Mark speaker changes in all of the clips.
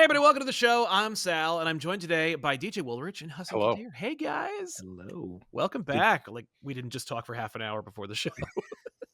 Speaker 1: everybody, welcome to the show. I'm Sal, and I'm joined today by DJ Woolrich and Hussein
Speaker 2: Hello.
Speaker 1: Kadir. Hey, guys.
Speaker 3: Hello.
Speaker 1: Welcome back. Like, we didn't just talk for half an hour before the show.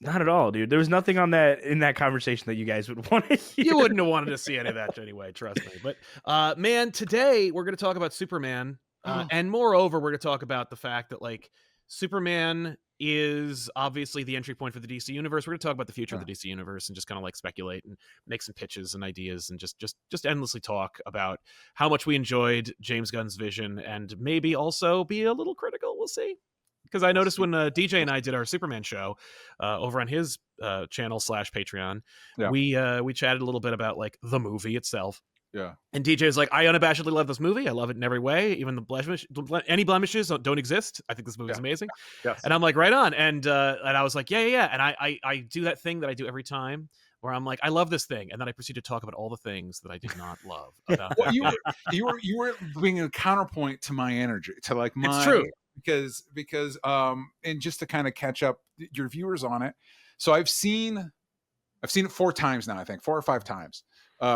Speaker 3: Not at all, dude. There was nothing on that in that conversation that you guys would want to hear.
Speaker 1: You wouldn't have wanted to see any of that anyway, trust me. But, man, today we're going to talk about Superman. And moreover, we're going to talk about the fact that, like, Superman is obviously the entry point for the DC universe. We're going to talk about the future of the DC universe and just kind of like speculate and make some pitches and ideas and just endlessly talk about how much we enjoyed James Gunn's vision and maybe also be a little critical. We'll see. Because I noticed when DJ and I did our Superman show over on his channel / Patreon, we chatted a little bit about like the movie itself.
Speaker 2: Yeah.
Speaker 1: And DJ is like, I unabashedly love this movie. I love it in every way. Even any blemishes don't exist. I think this movie is amazing.
Speaker 2: Yes.
Speaker 1: And I'm like, right on. And I was like, yeah. And I do that thing that I do every time where I'm like, I love this thing. And then I proceed to talk about all the things that I did not love about
Speaker 2: Well, you were being a counterpoint to my energy, to like my.
Speaker 1: It's true.
Speaker 2: Because and just to kind of catch up your viewers on it. So I've seen it 4 times now, I think 4 or 5 times.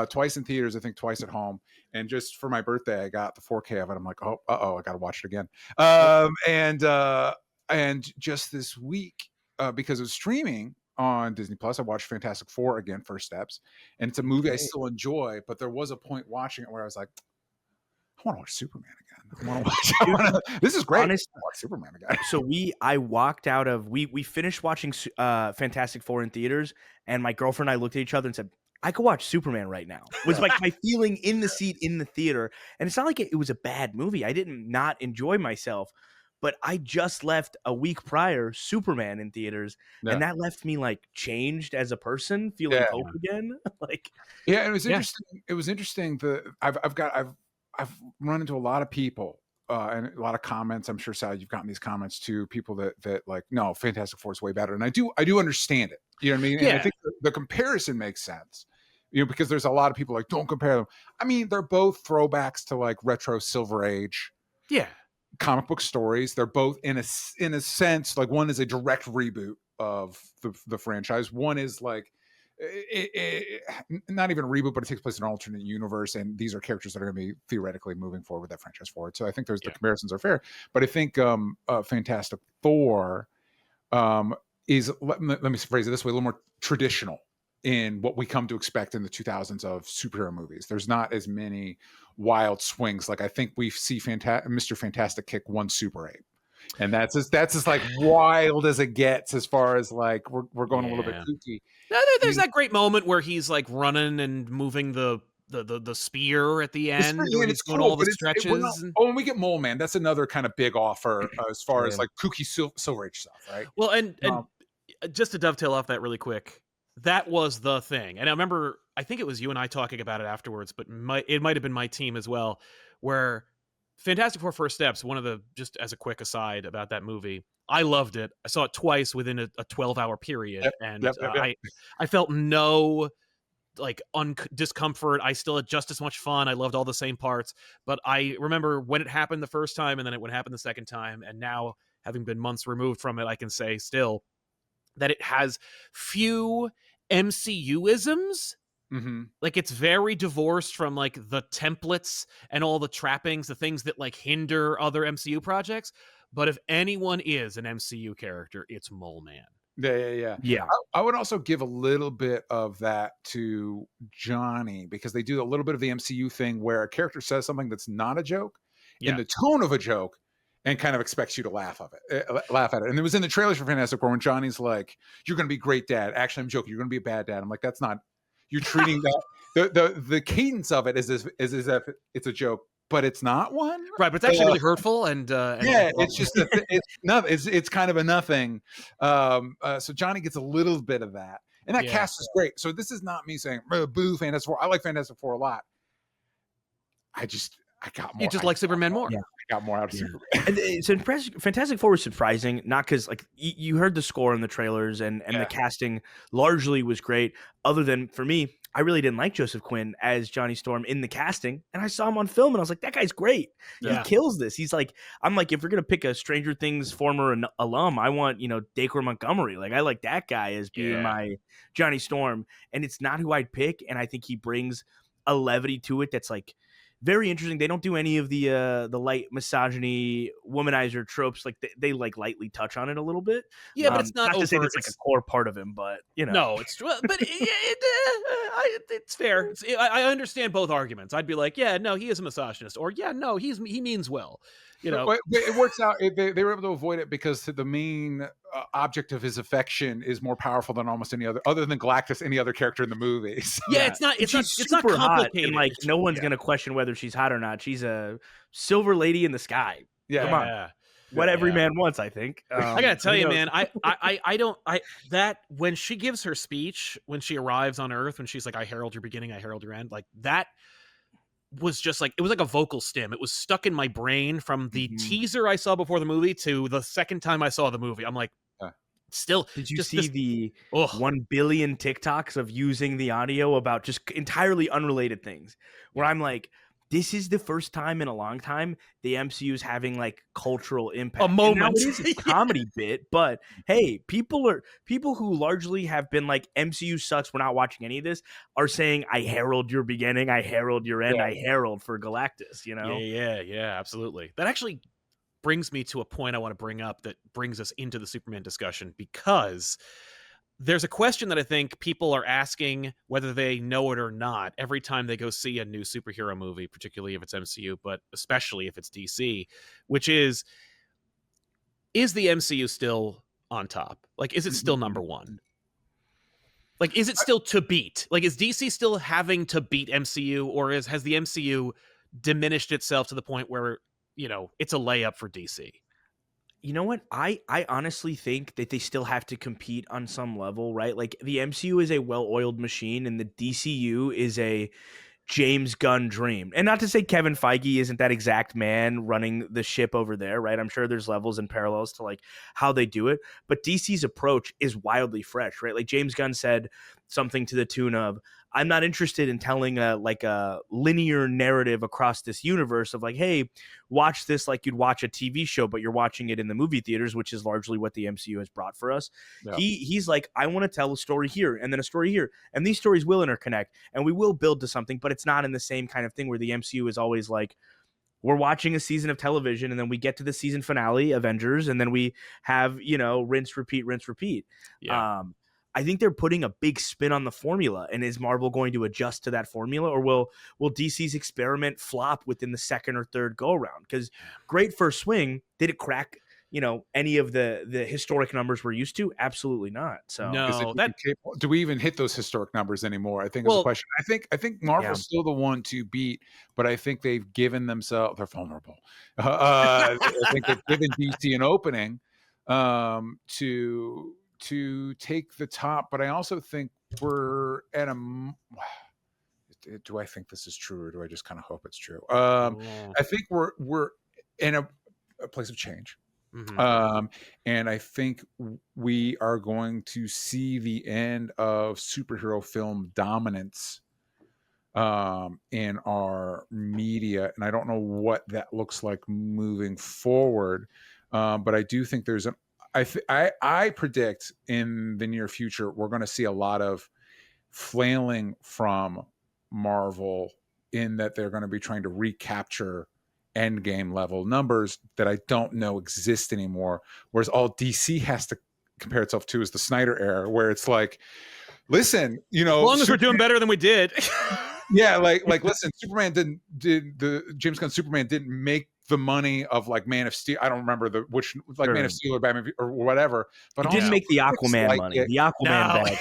Speaker 2: Twice in theaters, I think twice at home. And just for my birthday, I got the 4K of it. I'm like, I got to watch it again. And just this week, because of streaming on Disney Plus, I watched Fantastic Four again, First Steps. And it's a movie I still enjoy, but there was a point watching it where I was like, I want to watch Superman again. This is great.
Speaker 3: Honestly,
Speaker 2: I want to watch Superman again.
Speaker 3: So I walked out of we finished watching Fantastic Four in theaters, and my girlfriend and I looked at each other and said, I could watch Superman right now. Was like my feeling in the seat in the theater. And it's not like it was a bad movie. I didn't not enjoy myself, but I just left a week prior Superman in theaters, and that left me like changed as a person, feeling hope again. Like,
Speaker 2: it was interesting. It was interesting. I've run into a lot of people and a lot of comments. I'm sure, Sal, you've gotten these comments too. People that like, no, Fantastic Four is way better, and I do understand it. You know what I mean?
Speaker 1: Yeah.
Speaker 2: And I think the comparison makes sense. You know, because there's a lot of people like, don't compare them. I mean, they're both throwbacks to like retro Silver Age.
Speaker 1: Yeah.
Speaker 2: Comic book stories. They're both in a sense, like one is a direct reboot of the franchise. One is like not even a reboot, but it takes place in an alternate universe, and these are characters that are going to be theoretically moving forward with that franchise forward. So I think the comparisons are fair. But I think Fantastic Four is, let me phrase it this way, a little more traditional in what we come to expect in the 2000s of superhero movies. There's not as many wild swings. Like I think we see Mr. Fantastic kick one Super 8. And that's as like wild as it gets as far as like we're going a little bit kooky.
Speaker 1: No, there's that great moment where he's like running and moving the spear at the end. It's doing all the stretches.
Speaker 2: And we get Mole Man. That's another kind of big offer as far as like kooky Silver Age stuff, right?
Speaker 1: Well, and just to dovetail off that really quick, that was the thing. And I remember, I think it was you and I talking about it afterwards, but it might have been my team as well, where Fantastic Four First Steps, one of the, just as a quick aside about that movie, I loved it. I saw it twice within a 12-hour period. I felt no like discomfort. I still had just as much fun. I loved all the same parts. But I remember when it happened the first time and then it would happen the second time. And now, having been months removed from it, I can say still that it has few MCU-isms.
Speaker 2: Mm-hmm.
Speaker 1: Like it's very divorced from like the templates and all the trappings, the things that like hinder other MCU projects. But if anyone is an MCU character, it's Mole Man.
Speaker 2: Yeah. I would also give a little bit of that to Johnny, because they do a little bit of the MCU thing where a character says something that's not a joke in the tone of a joke and kind of expects you to laugh at it. And it was in the trailers for Fantastic Four when Johnny's like, "You're going to be a great dad." Actually, I'm joking. You're going to be a bad dad. I'm like, that's not. You're treating that the cadence of it is as if it's a joke, but it's not one,
Speaker 1: right? But it's actually really hurtful, and
Speaker 2: it's just it's kind of a nothing. So Johnny gets a little bit of that, and that cast is great. So this is not me saying boo Fantastic Four. I like Fantastic Four a lot. I got more.
Speaker 1: You just like Superman more.
Speaker 2: Yeah, I got more out of Superman.
Speaker 3: And it's Fantastic Four was surprising, not because like you heard the score in the trailers and the casting largely was great. Other than for me, I really didn't like Joseph Quinn as Johnny Storm in the casting, and I saw him on film and I was like, that guy's great. Yeah. He kills this. He's like, I'm like, if we're gonna pick a Stranger Things former alum, I want Dacre Montgomery. Like I like that guy as being my Johnny Storm, and it's not who I'd pick, and I think he brings a levity to it that's like very interesting. They don't do any of the light misogyny, womanizer tropes. Like they like lightly touch on it a little bit.
Speaker 1: Yeah, but it's not
Speaker 3: to say
Speaker 1: overt.
Speaker 3: that's like a core part of him, but
Speaker 1: No, it's true. But it's fair. I understand both arguments. I'd be like, yeah, no, he is a misogynist, or yeah, no, he means well.
Speaker 2: But it works out. They were able to avoid it because the main object of his affection is more powerful than almost any other than Galactus, any other character in the movie. So.
Speaker 1: Yeah, it's not
Speaker 3: hot,
Speaker 1: complicated.
Speaker 3: and like no one's gonna question whether she's hot or not. She's a silver lady in the sky.
Speaker 2: Yeah,
Speaker 3: come on. What every man wants, I think.
Speaker 1: I gotta tell you, man, that when she gives her speech, when she arrives on Earth, when she's like, I herald your beginning, I herald your end, like that was just like, it was like a vocal stim. It was stuck in my brain from the teaser I saw before the movie to the second time I saw the movie. I'm like, still.
Speaker 3: Did you see the 1 billion TikToks of using the audio about just entirely unrelated things? Where I'm like, this is the first time in a long time the MCU is having like cultural impact.
Speaker 1: A moment.
Speaker 3: It is a comedy bit, but hey, people who largely have been like, MCU sucks, we're not watching any of this, are saying, I herald your beginning, I herald your end, I herald for Galactus,
Speaker 1: Yeah, absolutely. That actually brings me to a point I want to bring up that brings us into the Superman discussion, because there's a question that I think people are asking, whether they know it or not, every time they go see a new superhero movie, particularly if it's MCU, but especially if it's DC, which is the MCU still on top? Like, is it still number one? Like, is it still to beat? Like, is DC still having to beat MCU, or has the MCU diminished itself to the point where, it's a layup for DC?
Speaker 3: You know what? I honestly think that they still have to compete on some level, right? Like, the MCU is a well-oiled machine, and the DCU is a James Gunn dream. And not to say Kevin Feige isn't that exact man running the ship over there, right? I'm sure there's levels and parallels to like how they do it, but DC's approach is wildly fresh, right? Like, James Gunn said something to the tune of, I'm not interested in telling a linear narrative across this universe of like, hey, watch this like you'd watch a TV show, but you're watching it in the movie theaters, which is largely what the MCU has brought for us. Yeah. He's like, I want to tell a story here and then a story here, and these stories will interconnect and we will build to something, but it's not in the same kind of thing where the MCU is always like, we're watching a season of television and then we get to the season finale, Avengers, and then we have, rinse, repeat.
Speaker 1: Yeah.
Speaker 3: I think they're putting a big spin on the formula, and is Marvel going to adjust to that formula, or will DC's experiment flop within the second or third go around? Because great first swing, did it crack any of the historic numbers we're used to? Absolutely not. So
Speaker 1: no,
Speaker 2: do we even hit those historic numbers anymore? I think is the question. I think Marvel's still the one to beat, but I think they've given themselves, they're vulnerable. I think they've given DC an opening to take the top, but I also think we're at do I think this is true, or do I just kind of hope it's true? I think we're in a place of change. Mm-hmm. And I think we are going to see the end of superhero film dominance in our media, and I don't know what that looks like moving forward, but I do think there's I predict in the near future we're going to see a lot of flailing from Marvel, in that they're going to be trying to recapture Endgame level numbers that I don't know exist anymore. Whereas all DC has to compare itself to is the Snyder era, where it's like, listen,
Speaker 1: as long as we're doing better than we did.
Speaker 2: Yeah, like listen, the James Gunn Superman didn't make the money of like Man of Steel. I don't remember Man of Steel or Batman or whatever. But
Speaker 3: it didn't make the Aquaman money. The Aquaman bag.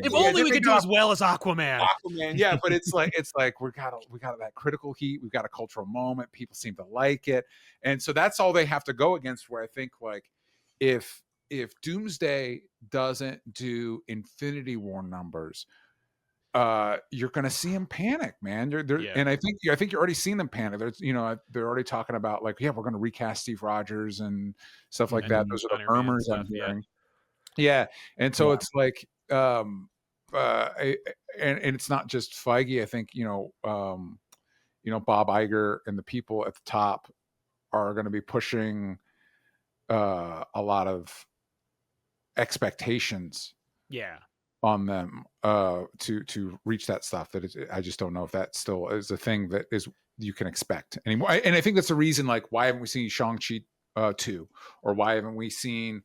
Speaker 1: If only we could do as well as Aquaman.
Speaker 2: Yeah, but it's like we got that critical heat. We've got a cultural moment. People seem to like it, and so that's all they have to go against. Where I think like if Doomsday doesn't do Infinity War numbers, you're going to see them panic, man. And I think you're already seeing them panic. They're already talking about like, we're going to recast Steve Rogers and stuff like that. Those are the murmurs I'm hearing. Yeah, and so it's like, and it's not just Feige. I think Bob Iger and the people at the top are going to be pushing a lot of expectations.
Speaker 1: Yeah.
Speaker 2: on them to reach that stuff. I just don't know if that still is a thing that is you can expect anymore. And I think that's the reason, like, why haven't we seen Shang-Chi 2, or why haven't we seen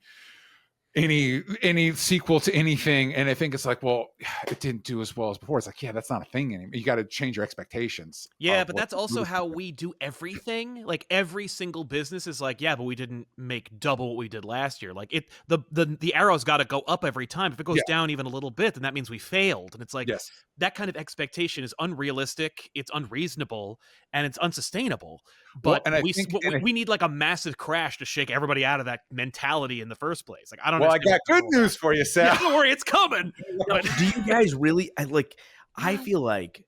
Speaker 2: any sequel to anything? And I think it's like, well, it didn't do as well as before. It's like, yeah, that's not a thing anymore. You got to change your expectations.
Speaker 1: Yeah, but that's also how we do everything. Like every single business is like, yeah, but we didn't make double what we did last year. Like the arrow's got to go up every time. If it goes down even a little bit, then that means we failed. And it's like,
Speaker 2: yes,
Speaker 1: that kind of expectation is unrealistic, it's unreasonable, and it's unsustainable. But
Speaker 2: well,
Speaker 1: we need like a massive crash to shake everybody out of that mentality in the first place. Like, I don't.
Speaker 2: Well, I got good news for you, Sal.
Speaker 1: Yeah, don't worry, it's coming. But
Speaker 3: do you guys really I feel like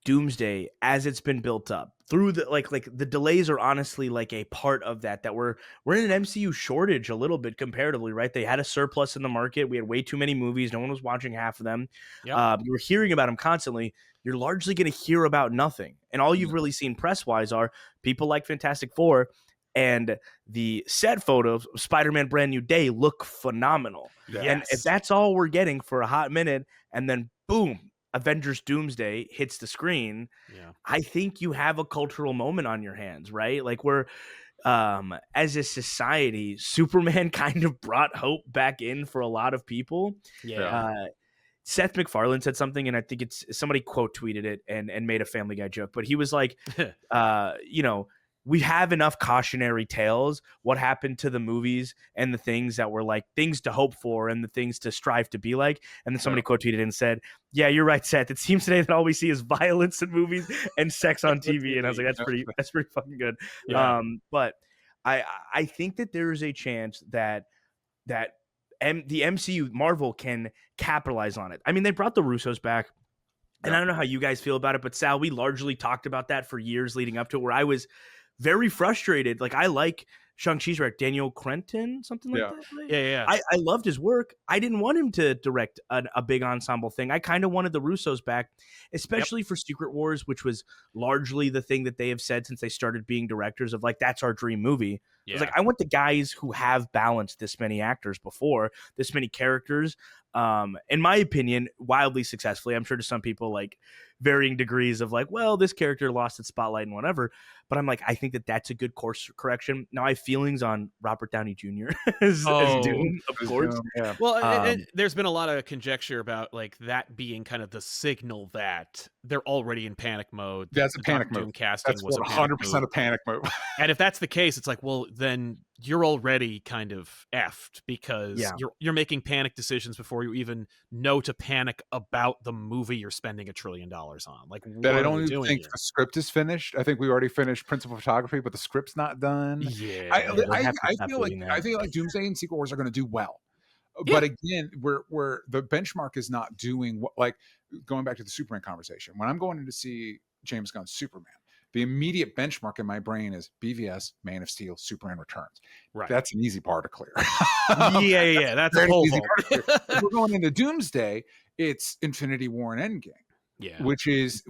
Speaker 3: Doomsday, as it's been built up through the like the delays, are honestly like a part of that we're in an MCU shortage a little bit comparatively, right? They had a surplus in the market. We had way too many movies. No one was watching half of them.
Speaker 1: Yep.
Speaker 3: You were hearing about them constantly. You're largely going to hear about nothing. And all you've really seen press-wise are people like Fantastic Four, and the set photos of Spider-Man Brand New Day look phenomenal.
Speaker 1: Yes.
Speaker 3: And if that's all we're getting for a hot minute, and then boom, Avengers Doomsday hits the screen, I think you have a cultural moment on your hands, right? Like, we're as a society, Superman kind of brought hope back in for a lot of people. Seth MacFarlane said something, and I think it's somebody quote tweeted it and made a Family Guy joke, but he was like, we have enough cautionary tales. What happened to the movies and the things that were like things to hope for and the things to strive to be like? And then somebody quote tweeted and said, yeah, you're right, Seth. It seems today that all we see is violence in movies and sex on TV. And I was like, that's pretty fucking good.
Speaker 1: Yeah.
Speaker 3: But I think that there is a chance that the MCU, Marvel, can capitalize on it. I mean, they brought the Russos back. And I don't know how you guys feel about it, but Sal, we largely talked about that for years leading up to it, where I was very frustrated. Like, I like Shang-Chi's director, Daniel Cretton, something like that. Right?
Speaker 1: Yeah.
Speaker 3: I loved his work. I didn't want him to direct a big ensemble thing. I kind of wanted the Russos back, especially for Secret Wars, which was largely the thing that they have said since they started being directors of, like, that's our dream movie. I was like, I want the guys who have balanced this many actors before, this many characters. In my opinion, wildly successfully. I'm sure to some people, like, varying degrees of like, well, this character lost its spotlight and whatever. But I'm like, I think that that's a good course correction. Now, I have feelings on Robert Downey Jr. as Doom, of course.
Speaker 2: Yeah.
Speaker 1: Well, and there's been a lot of conjecture about like that being kind of the signal that they're already in panic mode.
Speaker 2: That's a panic
Speaker 1: Doom
Speaker 2: mode.
Speaker 1: casting
Speaker 2: That's
Speaker 1: was
Speaker 2: 100% a panic mode.
Speaker 1: And if that's the case, it's like, well, then you're already kind of effed, because you're making panic decisions before you even know to panic about the movie you're spending $1 trillion on. Like,
Speaker 2: that I don't
Speaker 1: even
Speaker 2: think the script is finished. I think we already finished principal photography, but the script's not done.
Speaker 1: Yeah,
Speaker 2: I feel like Doomsday and Secret Wars are going to do well. But again, where the benchmark is not doing what, like, going back to the Superman conversation. When I'm going in to see James Gunn's Superman, the immediate benchmark in my brain is BVS, Man of Steel, Superman Returns.
Speaker 1: Right.
Speaker 2: That's an easy bar to clear.
Speaker 1: Yeah. That's a whole
Speaker 2: easy bar to clear. If we're going into Doomsday, it's Infinity War and Endgame.
Speaker 1: Yeah.
Speaker 2: Which is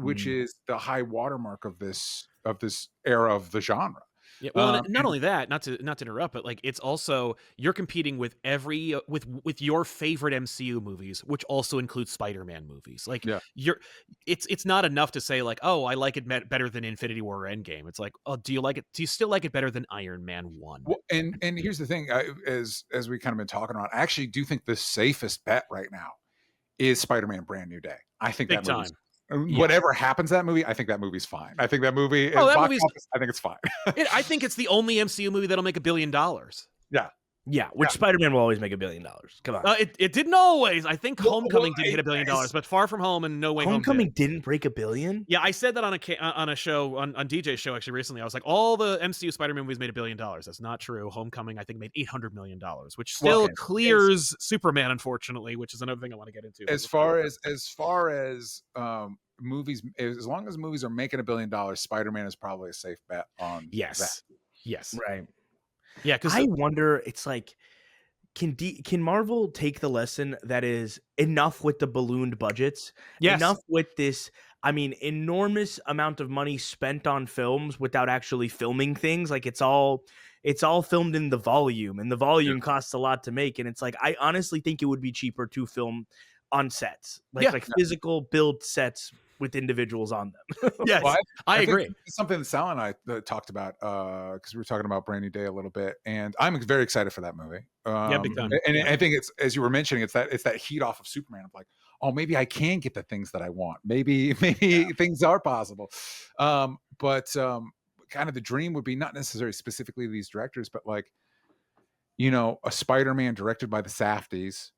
Speaker 2: the high watermark of this era of the genre.
Speaker 1: Yeah, well, not only that, not to interrupt, but like, it's also, you're competing with with your favorite MCU movies, which also includes Spider-Man movies. Like, it's not enough to say like, oh, I like it better than Infinity War or Endgame. It's like, oh, do you still like it better than Iron Man 1?
Speaker 2: Well, and here's the thing, as we kind of been talking about, I actually do think the safest bet right now is Spider-Man Brand New Day. I think
Speaker 1: big
Speaker 2: that movie's whatever happens to that movie, I think that movie's fine. I think that movie I think it's fine.
Speaker 1: I think it's the only MCU movie that'll make $1 billion.
Speaker 3: Yeah, which Spider-Man will always make $1 billion. Come on.
Speaker 1: It didn't always. I think Homecoming didn't hit $1 billion, but Far From Home and No Way Home
Speaker 3: didn't break $1 billion?
Speaker 1: Yeah, I said that on a show, on DJ's show actually recently. I was like, all the MCU Spider-Man movies made $1 billion. That's not true. Homecoming, I think, made $800 million, which still clears Superman, unfortunately, which is another thing I want to get into.
Speaker 2: As far as movies, as long as movies are making $1 billion, Spider-Man is probably a safe bet on that.
Speaker 1: Yes.
Speaker 3: Right.
Speaker 1: Yeah, because
Speaker 3: I wonder, it's like, can Marvel take the lesson that is enough with the ballooned budgets, enough with this, I mean, enormous amount of money spent on films without actually filming things? Like, it's all filmed in the volume, and the volume costs a lot to make. And it's like, I honestly think it would be cheaper to film on sets,
Speaker 1: Yeah.
Speaker 3: like physical build sets with individuals on them.
Speaker 1: Yes,
Speaker 2: Well,
Speaker 1: I
Speaker 2: think
Speaker 1: agree.
Speaker 2: it's something that Sal and I talked about because we were talking about Brand New Day a little bit, and I'm very excited for that movie.
Speaker 1: Yeah, big time.
Speaker 2: And
Speaker 1: Yeah.
Speaker 2: I think it's, as you were mentioning, it's that heat off of Superman of like, oh, maybe I can get the things that I want. Maybe things are possible. But kind of the dream would be not necessarily specifically these directors, but like, a Spider-Man directed by the Safdies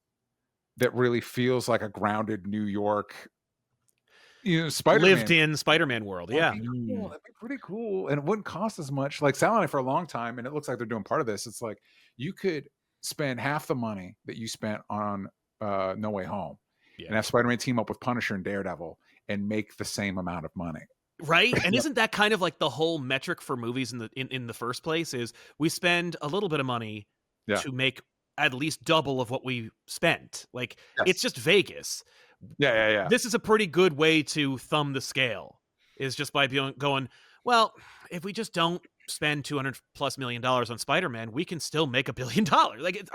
Speaker 2: that really feels like a grounded New York, Spider-Man.
Speaker 1: Lived in Spider-Man world. Yeah.
Speaker 2: Cool. That'd be pretty cool. And it wouldn't cost as much. Like Sal and I for a long time, and it looks like they're doing part of this. It's like you could spend half the money that you spent on No Way Home and have Spider-Man team up with Punisher and Daredevil and make the same amount of money.
Speaker 1: Right. And isn't that kind of like the whole metric for movies in the first place is we spend a little bit of money to make at least double of what we spent. Like it's just Vegas.
Speaker 2: Yeah.
Speaker 1: This is a pretty good way to thumb the scale, is just by going, well, if we just don't spend $200+ million on Spider-Man, we can still make $1 billion. Like,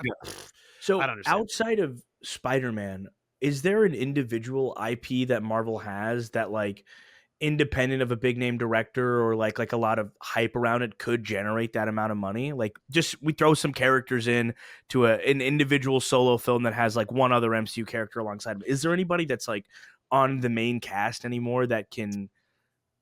Speaker 3: so
Speaker 1: I don't understand.
Speaker 3: Outside of Spider-Man, is there an individual IP that Marvel has that, like, independent of a big name director or like a lot of hype around it, could generate that amount of money? Like, just we throw some characters in to an individual solo film that has like one other MCU character alongside him. Is there anybody that's like on the main cast anymore that can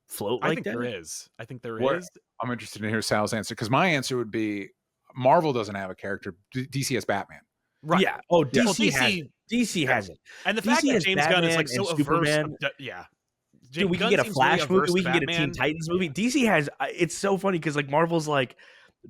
Speaker 3: float like that?
Speaker 1: There is. I think there is.
Speaker 2: I'm interested to hear Sal's answer, because my answer would be Marvel doesn't have a character. DC has Batman.
Speaker 3: Right. Yeah. Oh, DC
Speaker 1: well,
Speaker 3: has it. DC has it.
Speaker 1: And the
Speaker 3: DC
Speaker 1: fact that James
Speaker 3: Batman
Speaker 1: Gunn is like so averse. Yeah.
Speaker 3: Dude, we can get a Flash movie. We can get a Teen Titans movie. DC has. It's so funny because like Marvel's like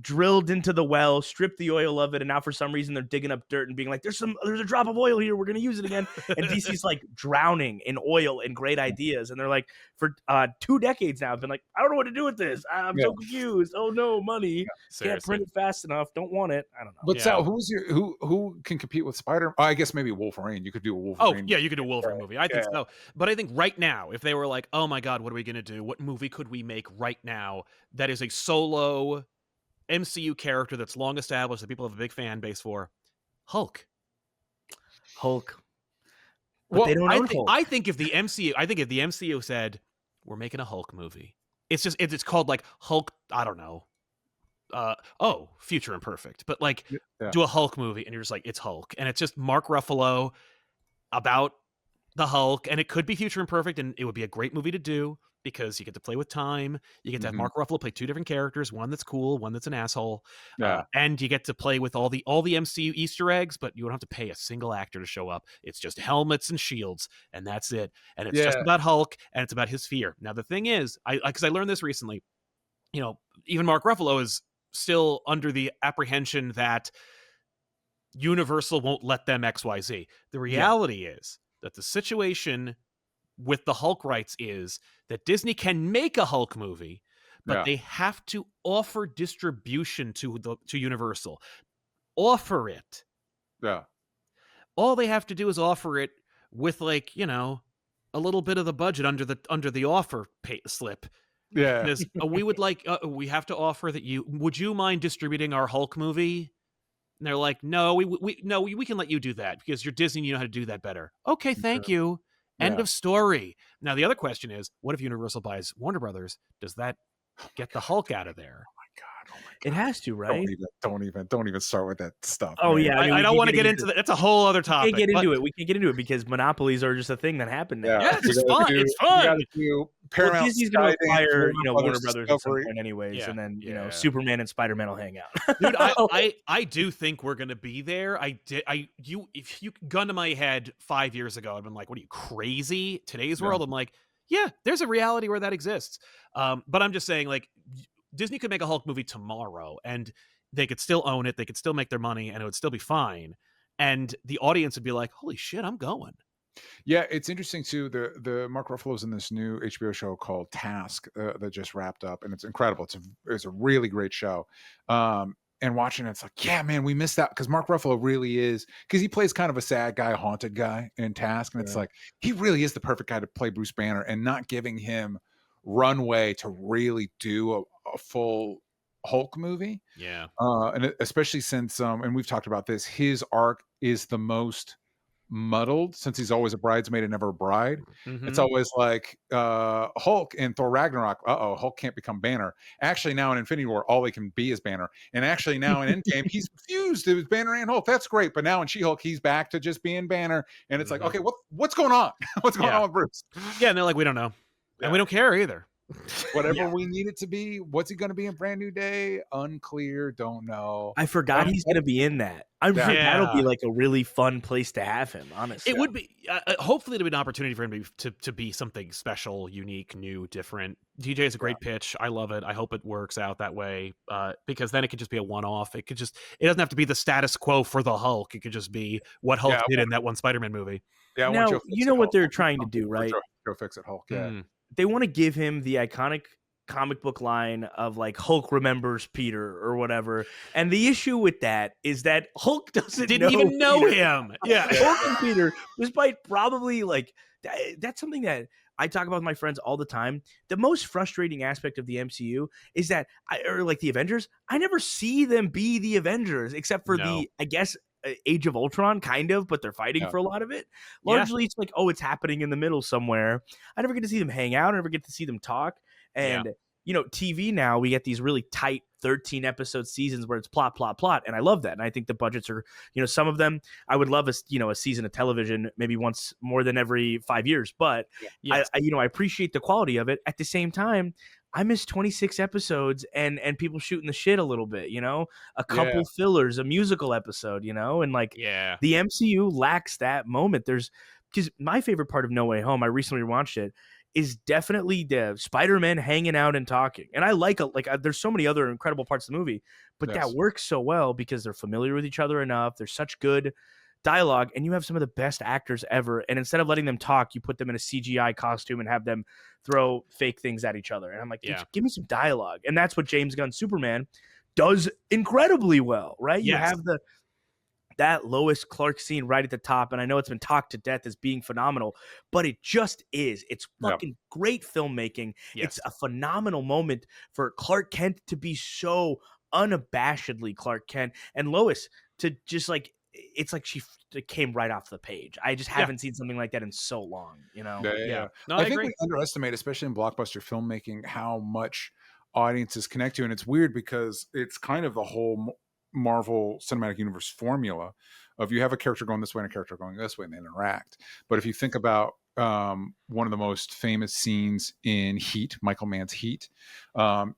Speaker 3: drilled into the well, stripped the oil of it, and now for some reason they're digging up dirt and being like, "There's a drop of oil here. We're gonna use it again." And DC's like drowning in oil and great ideas, and they're like, for 2 decades now, I've been like, "I don't know what to do with this. I'm so confused. Oh no, money. Can't print it fast enough. Don't want it. I don't know."
Speaker 2: But Sal, who can compete with Spider? I guess maybe Wolverine. You could do a Wolverine.
Speaker 1: Oh yeah, you could do a Wolverine movie. I think so. But I think right now, if they were like, "Oh my God, what are we gonna do? What movie could we make right now that is a solo MCU character that's long established that people have a big fan base for?" Hulk.
Speaker 3: But well, they don't own Hulk.
Speaker 1: I think if the MCU said, "We're making a Hulk movie," it's called like Hulk. I don't know. Future Imperfect, but like do a Hulk movie, and you're just like, it's Hulk, and it's just Mark Ruffalo about the Hulk, and it could be Future Imperfect, and it would be a great movie to do because you get to play with time. You get to have Mark Ruffalo play 2 different characters, one that's cool, one that's an asshole, and you get to play with all the MCU Easter eggs, but you don't have to pay a single actor to show up. It's just helmets and shields, and that's it. And it's just about Hulk, and it's about his fear. Now the thing is, because I learned this recently, even Mark Ruffalo is still under the apprehension that Universal won't let them XYZ. The reality is that the situation with the Hulk rights is that Disney can make a Hulk movie, but they have to offer distribution to Universal. Offer it.
Speaker 2: Yeah.
Speaker 1: All they have to do is offer it with like, a little bit of the budget under the offer slip.
Speaker 2: Yeah.
Speaker 1: We would like, we have to offer that would you mind distributing our Hulk movie? And they're like, no, we can let you do that because you're Disney and you know how to do that better. Okay, thank you. End of story. Now, the other question is, what if Universal buys Warner Brothers? Does that get the Hulk out of there?
Speaker 2: Oh my God.
Speaker 3: It has to, right?
Speaker 2: Don't even start with that stuff.
Speaker 3: Oh,
Speaker 2: man.
Speaker 3: yeah.
Speaker 1: I don't want to get into that. That's a whole other topic.
Speaker 3: We can't get into it because monopolies are just a thing that happened now.
Speaker 1: Yeah, it's fun. It's fun.
Speaker 2: Paramount,
Speaker 3: Disney's going to acquire, Warner Brothers at some
Speaker 2: Discovery.
Speaker 3: point anyways, and then, Superman and Spider-Man will hang out.
Speaker 1: Dude, I do think we're going to be there. If you gun to my head 5 years ago, I've been like, what are you, crazy? Today's world, I'm like, yeah, there's a reality where that exists. But I'm just saying, like, Disney could make a Hulk movie tomorrow, and they could still own it. They could still make their money, and it would still be fine. And the audience would be like, holy shit, I'm going.
Speaker 2: Yeah, it's interesting too. The Mark Ruffalo's in this new HBO show called Task that just wrapped up, and it's incredible. It's a really great show. And watching it, it's like, yeah, man, we missed out because Mark Ruffalo really is, because he plays kind of a sad guy, haunted guy in Task, and it's like he really is the perfect guy to play Bruce Banner, and not giving him runway to really do a full Hulk movie.
Speaker 1: Yeah.
Speaker 2: And especially since and we've talked about this, his arc is the most muddled since he's always a bridesmaid and never a bride. It's
Speaker 1: Mhm.
Speaker 2: always like Hulk in Thor Ragnarok. Hulk can't become Banner. Actually, now in Infinity War, all he can be is Banner. And actually, now in Endgame, he's fused. It was Banner and Hulk. That's great. But now in She-Hulk, he's back to just being Banner. And it's like,
Speaker 1: Mhm.
Speaker 2: okay, what's going on? What's going
Speaker 1: Yeah.
Speaker 2: on with Bruce?
Speaker 1: Yeah, and they're like, we don't know. And we
Speaker 2: Yeah.
Speaker 1: don't care either.
Speaker 2: Whatever we need it to be. What's he going to be in Brand New Day? Unclear. Don't know.
Speaker 3: I forgot he's going to be in that. I'm sure that'll be
Speaker 1: Yeah.
Speaker 3: like a really fun place to have him, honestly.
Speaker 1: It would be, hopefully, it'll be an opportunity for him to be something special, unique, new, different. DJ is a great pitch. I love it. I hope it works out that way, because then it could just be a one-off. It doesn't have to be the status quo for the Hulk. It could just be what Hulk did in that one Spider-Man movie.
Speaker 2: Yeah,
Speaker 3: now, you know what they're trying to do, right?
Speaker 2: Joe Fix-It Hulk, yeah.
Speaker 3: They want to give him the iconic comic book line of like Hulk remembers Peter or whatever. And the issue with that is that Hulk didn't
Speaker 1: even know
Speaker 3: Peter.
Speaker 1: him. Yeah.
Speaker 3: Hulk and Peter, despite probably like that's something that I talk about with my friends all the time. The most frustrating aspect of the MCU is that or like the Avengers, I never see them be the Avengers except for the, I guess, Age of Ultron, kind of, but they're fighting for a lot of it. Largely, it's like, oh, it's happening in the middle somewhere. I never get to see them hang out. I never get to see them talk. And, you know, TV now, we get these really tight 13 episode seasons where it's plot. And I love that. And I think the budgets are, you know, some of them, I would love a season of television, maybe once more than every 5 years. But I appreciate the quality of it. At the same time, I miss 26 episodes and people shooting the shit a little bit, you know, a couple fillers, a musical episode, you know, and like the MCU lacks that moment. Because my favorite part of No Way Home, I recently watched it, is definitely the Spider-Man hanging out and talking. And I there's so many other incredible parts of the movie, but that works so well because they're familiar with each other enough. There's such good dialogue, and you have some of the best actors ever. And instead of letting them talk, you put them in a CGI costume and have them throw fake things at each other. And I'm like, give me some dialogue. And that's what James Gunn's Superman does incredibly well, right? You have that Lois Clark scene right at the top, and I know it's been talked to death as being phenomenal, but it just is. It's fucking great filmmaking. It's a phenomenal moment for Clark Kent to be so unabashedly Clark Kent, and Lois to just like, it's like she came right off the page. I just haven't seen something like that in so long, you know?
Speaker 1: No,
Speaker 2: I think we underestimate, especially in blockbuster filmmaking, how much audiences connect to. And it's weird because it's kind of the whole Marvel Cinematic Universe formula of you have a character going this way and a character going this way and they interact. But if you think about one of the most famous scenes in Heat, Michael Mann's Heat,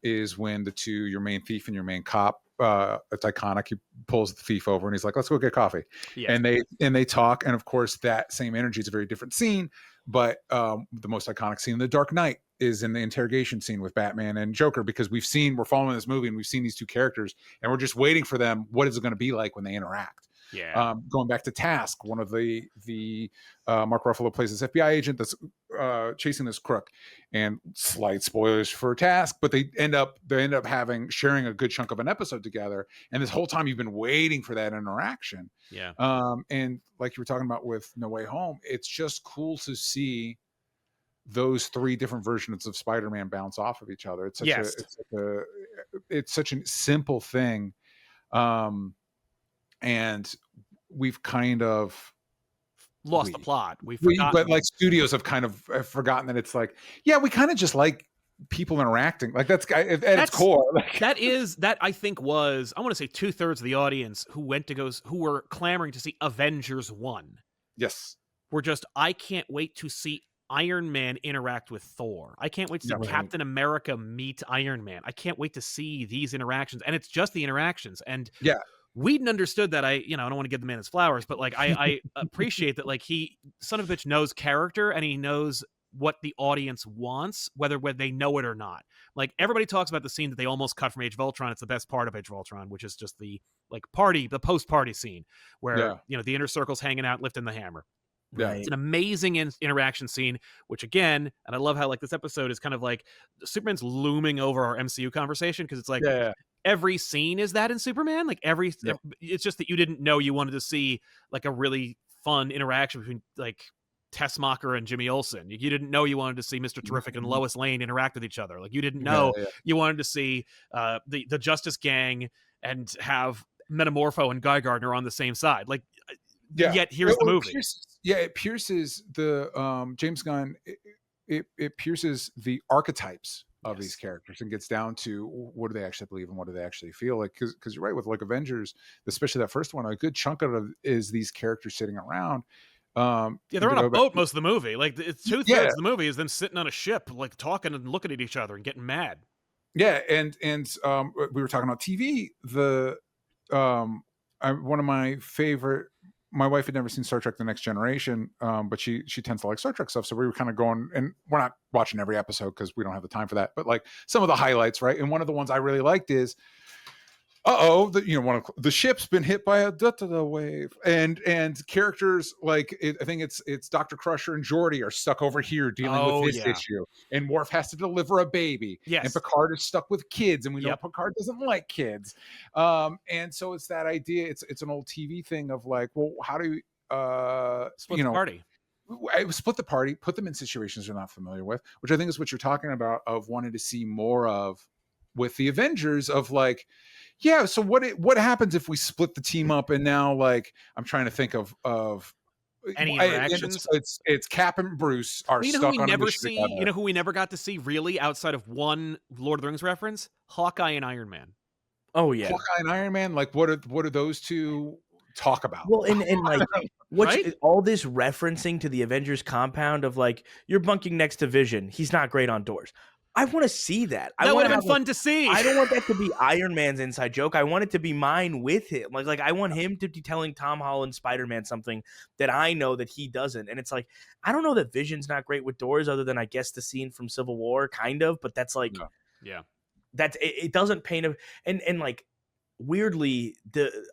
Speaker 2: is when the two, your main thief and your main cop, it's iconic. He pulls the thief over and he's like, let's go get coffee. And they talk. And of course that same energy is a very different scene, but the most iconic scene in The Dark Knight is in the interrogation scene with Batman and Joker, because we're following this movie and we've seen these two characters and we're just waiting for them. What is it going to be like when they interact? Going back to Task, one of the Mark Ruffalo plays this FBI agent that's chasing this crook, and slight spoilers for Task, but they end up sharing a good chunk of an episode together, and this whole time you've been waiting for that interaction. And like you were talking about with No Way Home, it's just cool to see those three different versions of Spider-Man bounce off of each other. It's such a simple thing. And we've kind of
Speaker 1: lost the plot.
Speaker 2: But like studios have kind of forgotten that it's like, we kind of just like people interacting. Like that's at its core. Like,
Speaker 1: that I think was, I want to say 2/3 of the audience who were clamoring to see Avengers 1.
Speaker 2: Yes.
Speaker 1: Were just, I can't wait to see Iron Man interact with Thor. I can't wait to see Captain America meet Iron Man. I can't wait to see these interactions. And it's just the interactions. And Whedon understood that. I don't want to give the man his flowers, but like I appreciate that, like, he, son of a bitch, knows character and he knows what the audience wants, whether they know it or not. Like, everybody talks about the scene that they almost cut from Age of Ultron. It's the best part of Age of Ultron, which is just the post-party scene where the inner circle's hanging out, lifting the hammer. It's an amazing interaction scene, which again, and I love how like this episode is kind of like Superman's looming over our MCU conversation, because it's like every scene is that in Superman. Like it's just that you didn't know you wanted to see like a really fun interaction between like Tessmacher and Jimmy Olsen. You didn't know you wanted to see Mr. Terrific and Lois Lane interact with each other. Like you didn't know you wanted to see the Justice Gang and have Metamorpho and Guy Gardner on the same side. Like yet here's the movie.
Speaker 2: It pierces the James Gunn. It pierces the archetypes of these characters and gets down to what do they actually believe and what do they actually feel like. Because you're right, with like Avengers, especially that first one, a good chunk of it is these characters sitting around.
Speaker 1: They're on a boat most of the movie. Like it's 2/3 of the movie is them sitting on a ship, like talking and looking at each other and getting mad.
Speaker 2: Yeah, and we were talking about TV. One of my favorite. My wife had never seen Star Trek: The Next Generation, but she tends to like Star Trek stuff. So we were kind of going, and we're not watching every episode because we don't have the time for that. But like some of the highlights, right? And one of the ones I really liked is, one of the ship's been hit by a wave, and characters like I think it's Dr. Crusher and Geordi are stuck over here dealing with this issue, and Worf has to deliver a baby, and Picard is stuck with kids, and we know Picard doesn't like kids, and so it's that idea. It's an old TV thing of like, well, how do
Speaker 1: split the party?
Speaker 2: Split the party, put them in situations they're not familiar with, which I think is what you're talking about of wanting to see more of with the Avengers of like. Yeah, so what happens if we split the team up and now like I'm trying to think of
Speaker 1: any interactions?
Speaker 2: It's Cap and Bruce are stuck on a mission together.
Speaker 1: You know who we never got to see really outside of one Lord of the Rings reference? Hawkeye and Iron Man.
Speaker 3: Oh yeah,
Speaker 2: Hawkeye and Iron Man. Like what are those two talk about?
Speaker 3: Well, and like what's all this referencing to the Avengers compound of like you're bunking next to Vision. He's not great on doors. I want to see that.
Speaker 1: That would have been fun to see.
Speaker 3: I don't want that to be Iron Man's inside joke. I want it to be mine with him. Like I want him to be telling Tom Holland Spider-Man something that I know that he doesn't. And it's like, I don't know that Vision's not great with doors other than I guess the scene from Civil War kind of, but that's like, it doesn't paint and like, weirdly,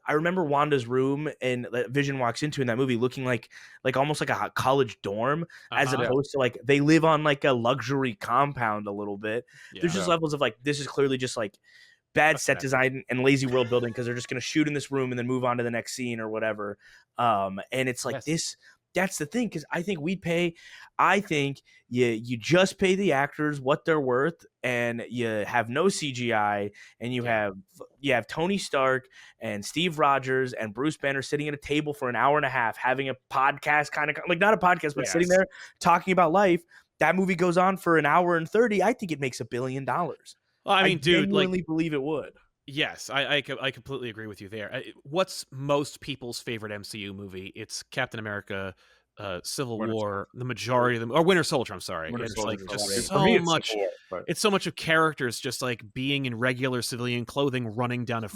Speaker 3: I remember Wanda's room and Vision walks into in that movie looking like almost like a college dorm, as opposed to like they live on like a luxury compound a little bit. There's just levels of like this is clearly just like bad set design and lazy world building because they're just gonna shoot in this room and then move on to the next scene or whatever. And it's like this. That's the thing, because I think you just pay the actors what they're worth, and you have no CGI, and you have Tony Stark and Steve Rogers and Bruce Banner sitting at a table for an hour and a half having a podcast, kind of like not a podcast, but sitting there talking about life. That movie goes on for an hour and 30. I think it makes $1 billion.
Speaker 1: Well, I mean, dude,
Speaker 3: genuinely believe it would.
Speaker 1: Yes, I completely agree with you there. What's most people's favorite MCU movie? It's Captain America, Civil War, the majority of them, or Winter Soldier. I'm sorry, it's like just so much. It's so much of characters just like being in regular civilian clothing, running down a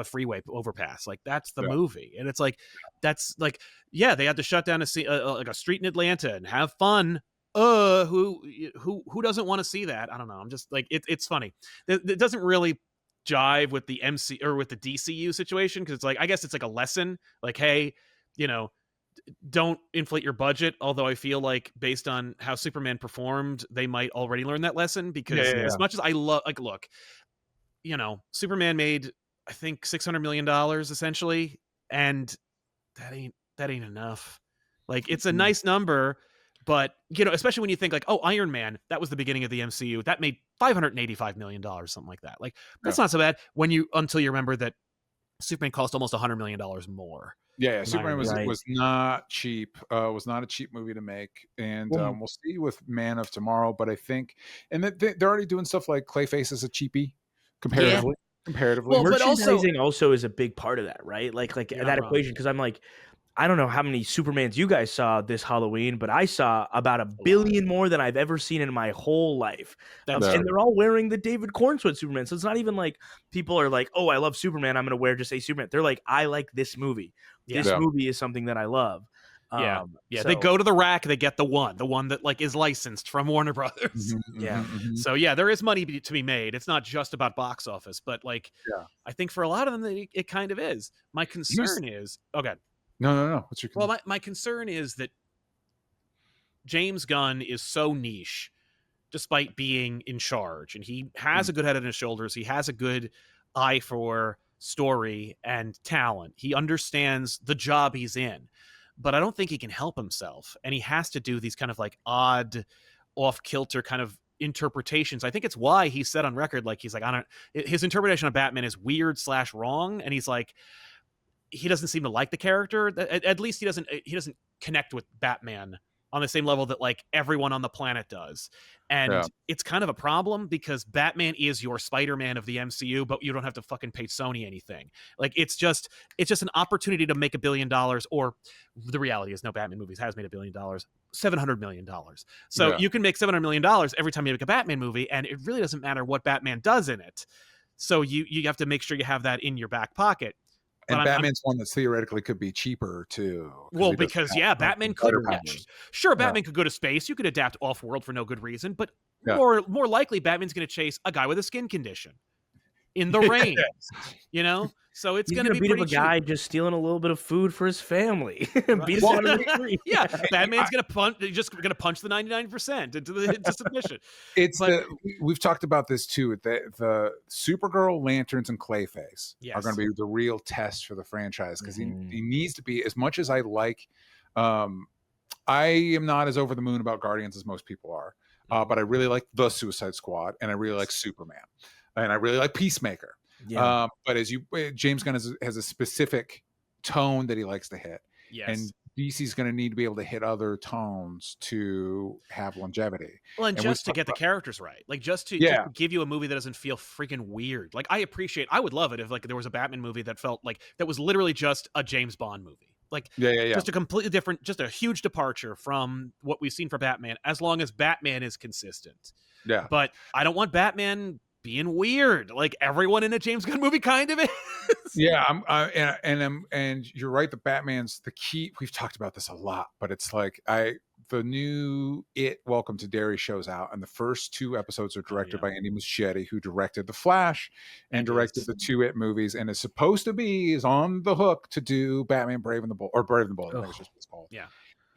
Speaker 1: freeway overpass. Like that's the movie, and it's like that's like they had to shut down like a street in Atlanta and have fun. Who doesn't want to see that? I don't know. I'm just like it's funny. It doesn't really jive with the MC or with the DCU situation because it's like I guess it's like a lesson. Like, hey, don't inflate your budget. Although I feel like based on how Superman performed, they might already learn that lesson because as much as I love, like, look, Superman made I think $600 million essentially, and that ain't enough. Like it's a nice number. But, especially when you think like, oh, Iron Man, that was the beginning of the MCU. That made $585 million, something like that. Like, that's not so bad until you remember that Superman cost almost $100 million more.
Speaker 2: Yeah, Superman was not cheap. Was not a cheap movie to make. And we'll see with Man of Tomorrow. But I think, and they're already doing stuff like Clayface as a cheapie comparatively.
Speaker 3: Well, merchandising also is a big part of that, right? Like that equation. Because I'm like, I don't know how many Supermans you guys saw this Halloween, but I saw about 1 billion more than I've ever seen in my whole life. And they're all wearing the David Cornswood Superman. So it's not even like people are like, oh, I love Superman, I'm going to wear just a Superman. They're like, I like this movie. This movie is something that I love.
Speaker 1: So, they go to the rack, they get the one that like is licensed from Warner Brothers. So there is money to be made. It's not just about box office, but like I think for a lot of them it kind of is. My concern is
Speaker 2: No. What's your concern?
Speaker 1: Well, my concern is that James Gunn is so niche despite being in charge, and he has a good head on his shoulders. He has a good eye for story and talent. He understands the job he's in, but I don't think he can help himself, and he has to do these kind of like odd, off-kilter kind of interpretations. I think it's why he said on record, like he's like, his interpretation of Batman is weird / wrong, and he's like, he doesn't seem to like the character. At least he doesn't connect with Batman on the same level that like everyone on the planet does. And it's kind of a problem because Batman is your Spider-Man of the MCU, but you don't have to fucking pay Sony anything. Like it's just an opportunity to make $1 billion, or the reality is no Batman movies has made $1 billion, $700 million. So you can make $700 million every time you make a Batman movie, and it really doesn't matter what Batman does in it. So you have to make sure you have that in your back pocket.
Speaker 2: And Batman's one that theoretically could be cheaper too.
Speaker 1: Well, because Batman could. Sure, Batman could go to space. You could adapt off-world for no good reason, but more likely, Batman's going to chase a guy with a skin condition in the rain. You know, so it's going to be
Speaker 3: beat up a
Speaker 1: cheap.
Speaker 3: guy just stealing a little bit of food for his family. Beat
Speaker 1: him out of the street. Yeah, Batman's going to punch the 99% into submission.
Speaker 2: We've talked about this too. The Supergirl, Lanterns, and Clayface are going to be the real test for the franchise, because he needs to be, as much as I like. I am not as over the moon about Guardians as most people are, but I really like the Suicide Squad, and I really like Superman, and I really like Peacemaker. Yeah. But James Gunn has a specific tone that he likes to hit. Yes. And DC's going to need to be able to hit other tones to have longevity.
Speaker 1: Well, and just to get the characters right, like just to give you a movie that doesn't feel freaking weird. Like I would love it if like there was a Batman movie that felt like that was literally just a James Bond movie. Like just a completely different, just a huge departure from what we've seen for Batman, as long as Batman is consistent. Yeah. But I don't want Batman being weird like everyone in a James Gunn movie kind of is.
Speaker 2: And you're right, the Batman's the key. We've talked about this a lot, but it's like the new Welcome to Derry shows out, and the first 2 episodes are directed by Andy Muschietti, who directed The Flash and directed the 2 movies, and is on the hook to do Batman Brave and the Bold, or Brave and the Bold, I think it's just what it's called.
Speaker 1: Yeah,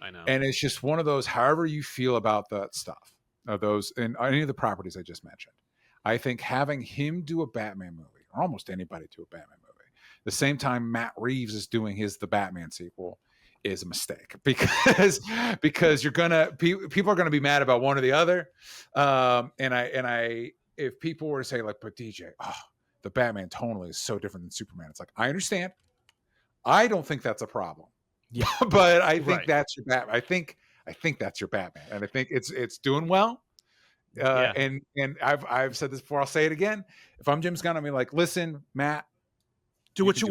Speaker 1: I know.
Speaker 2: And it's just one of those, however you feel about that stuff, those and any of the properties I just mentioned, I think having him do a Batman movie, or almost anybody do a Batman movie, the same time Matt Reeves is doing the Batman sequel, is a mistake, because people are gonna be mad about one or the other. If people were to say like, but DJ, the Batman tonally is so different than Superman, it's like, I understand. I don't think that's a problem. Yeah, but I think that's your Batman. I think that's your Batman, and I think it's doing well. And I've said this before, I'll say it again. If I'm James Gunn, I'm like, listen, Matt,
Speaker 1: do what you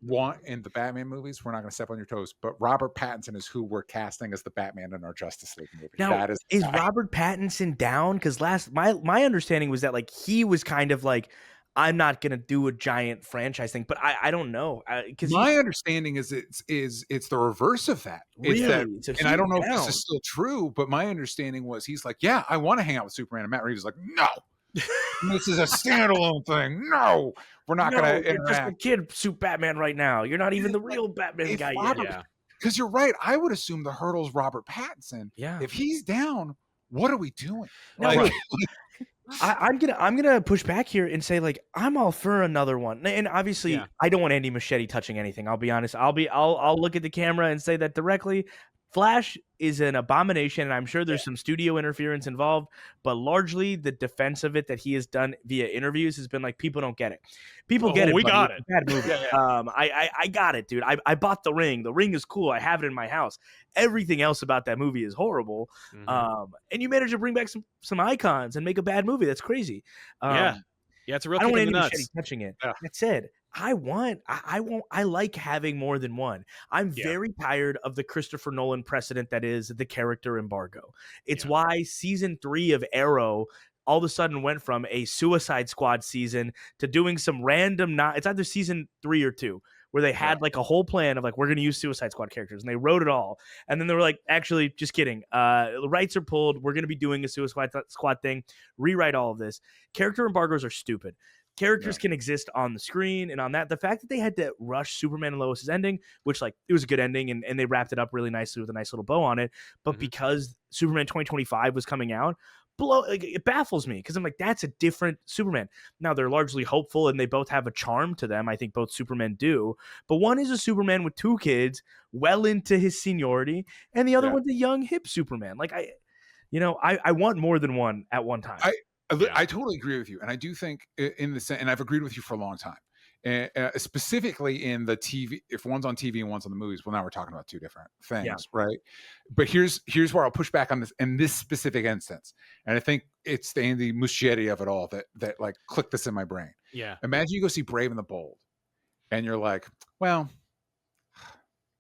Speaker 1: want
Speaker 2: in the Batman movies. We're not going to step on your toes, but Robert Pattinson is who we're casting as the Batman in our Justice League movie.
Speaker 3: Now, is Robert Pattinson down? Because my understanding was that like he was kind of like, I'm not going to do a giant franchise thing, but I don't know.
Speaker 2: My understanding is it's the reverse of that.
Speaker 3: Really?
Speaker 2: And I don't know if this is still true, but my understanding was he's like, yeah, I want to hang out with Superman. And Matt Reeves is like, no, this is a standalone thing. No, we're not going to interact.
Speaker 3: You're just a kid suit Batman right now. You're not even the real Batman guy yet.
Speaker 2: Because you're right. I would assume the hurdle's Robert Pattinson. Yeah. If he's down, what are we doing?
Speaker 3: I'm gonna push back here and say like I'm all for another one, and obviously I don't want Andy Muschietti touching anything. I'll be honest. I'll look at the camera and say that directly. Flash is an abomination, and I'm sure there's some studio interference involved, but largely the defense of it that he has done via interviews has been like, people don't get it. People get it.
Speaker 1: We got it.
Speaker 3: Bad movie. I got it, dude. I bought The Ring. The Ring is cool. I have it in my house. Everything else about that movie is horrible. And you managed to bring back some icons and make a bad movie. That's crazy.
Speaker 1: It's a real kick in the nuts.
Speaker 3: Touching it. Yeah. That said, I like having more than one. I'm very tired of the Christopher Nolan precedent that is the character embargo. It's why season 3 of Arrow all of a sudden went from a Suicide Squad season to doing some random it's either season 3 or 2 where they had like a whole plan of like, we're going to use Suicide Squad characters, and they wrote it all. And then they were like, actually, just kidding. The rights are pulled. We're going to be doing a Suicide Squad thing. Rewrite all of this. Character embargoes are stupid. Characters can exist on the screen, and on that, the fact that they had to rush Superman and Lois's ending, which like it was a good ending, and they wrapped it up really nicely with a nice little bow on it. But because Superman 2025 was coming out, it baffles me, because I'm like, that's a different Superman. Now they're largely hopeful, and they both have a charm to them. I think both Supermen do, but one is a Superman with 2 kids, well into his seniority, and the other one's a young hip Superman. Like I want more than one at one time.
Speaker 2: I totally agree with you, and I do think and I've agreed with you for a long time. And specifically in the TV, if one's on TV and one's on the movies, well, now we're talking about two different things, right? But here's where I'll push back on this in this specific instance, and I think it's the Andy Muschietti of it all that like clicked this in my brain.
Speaker 1: Yeah.
Speaker 2: Imagine you go see Brave and the Bold, and you're like, well,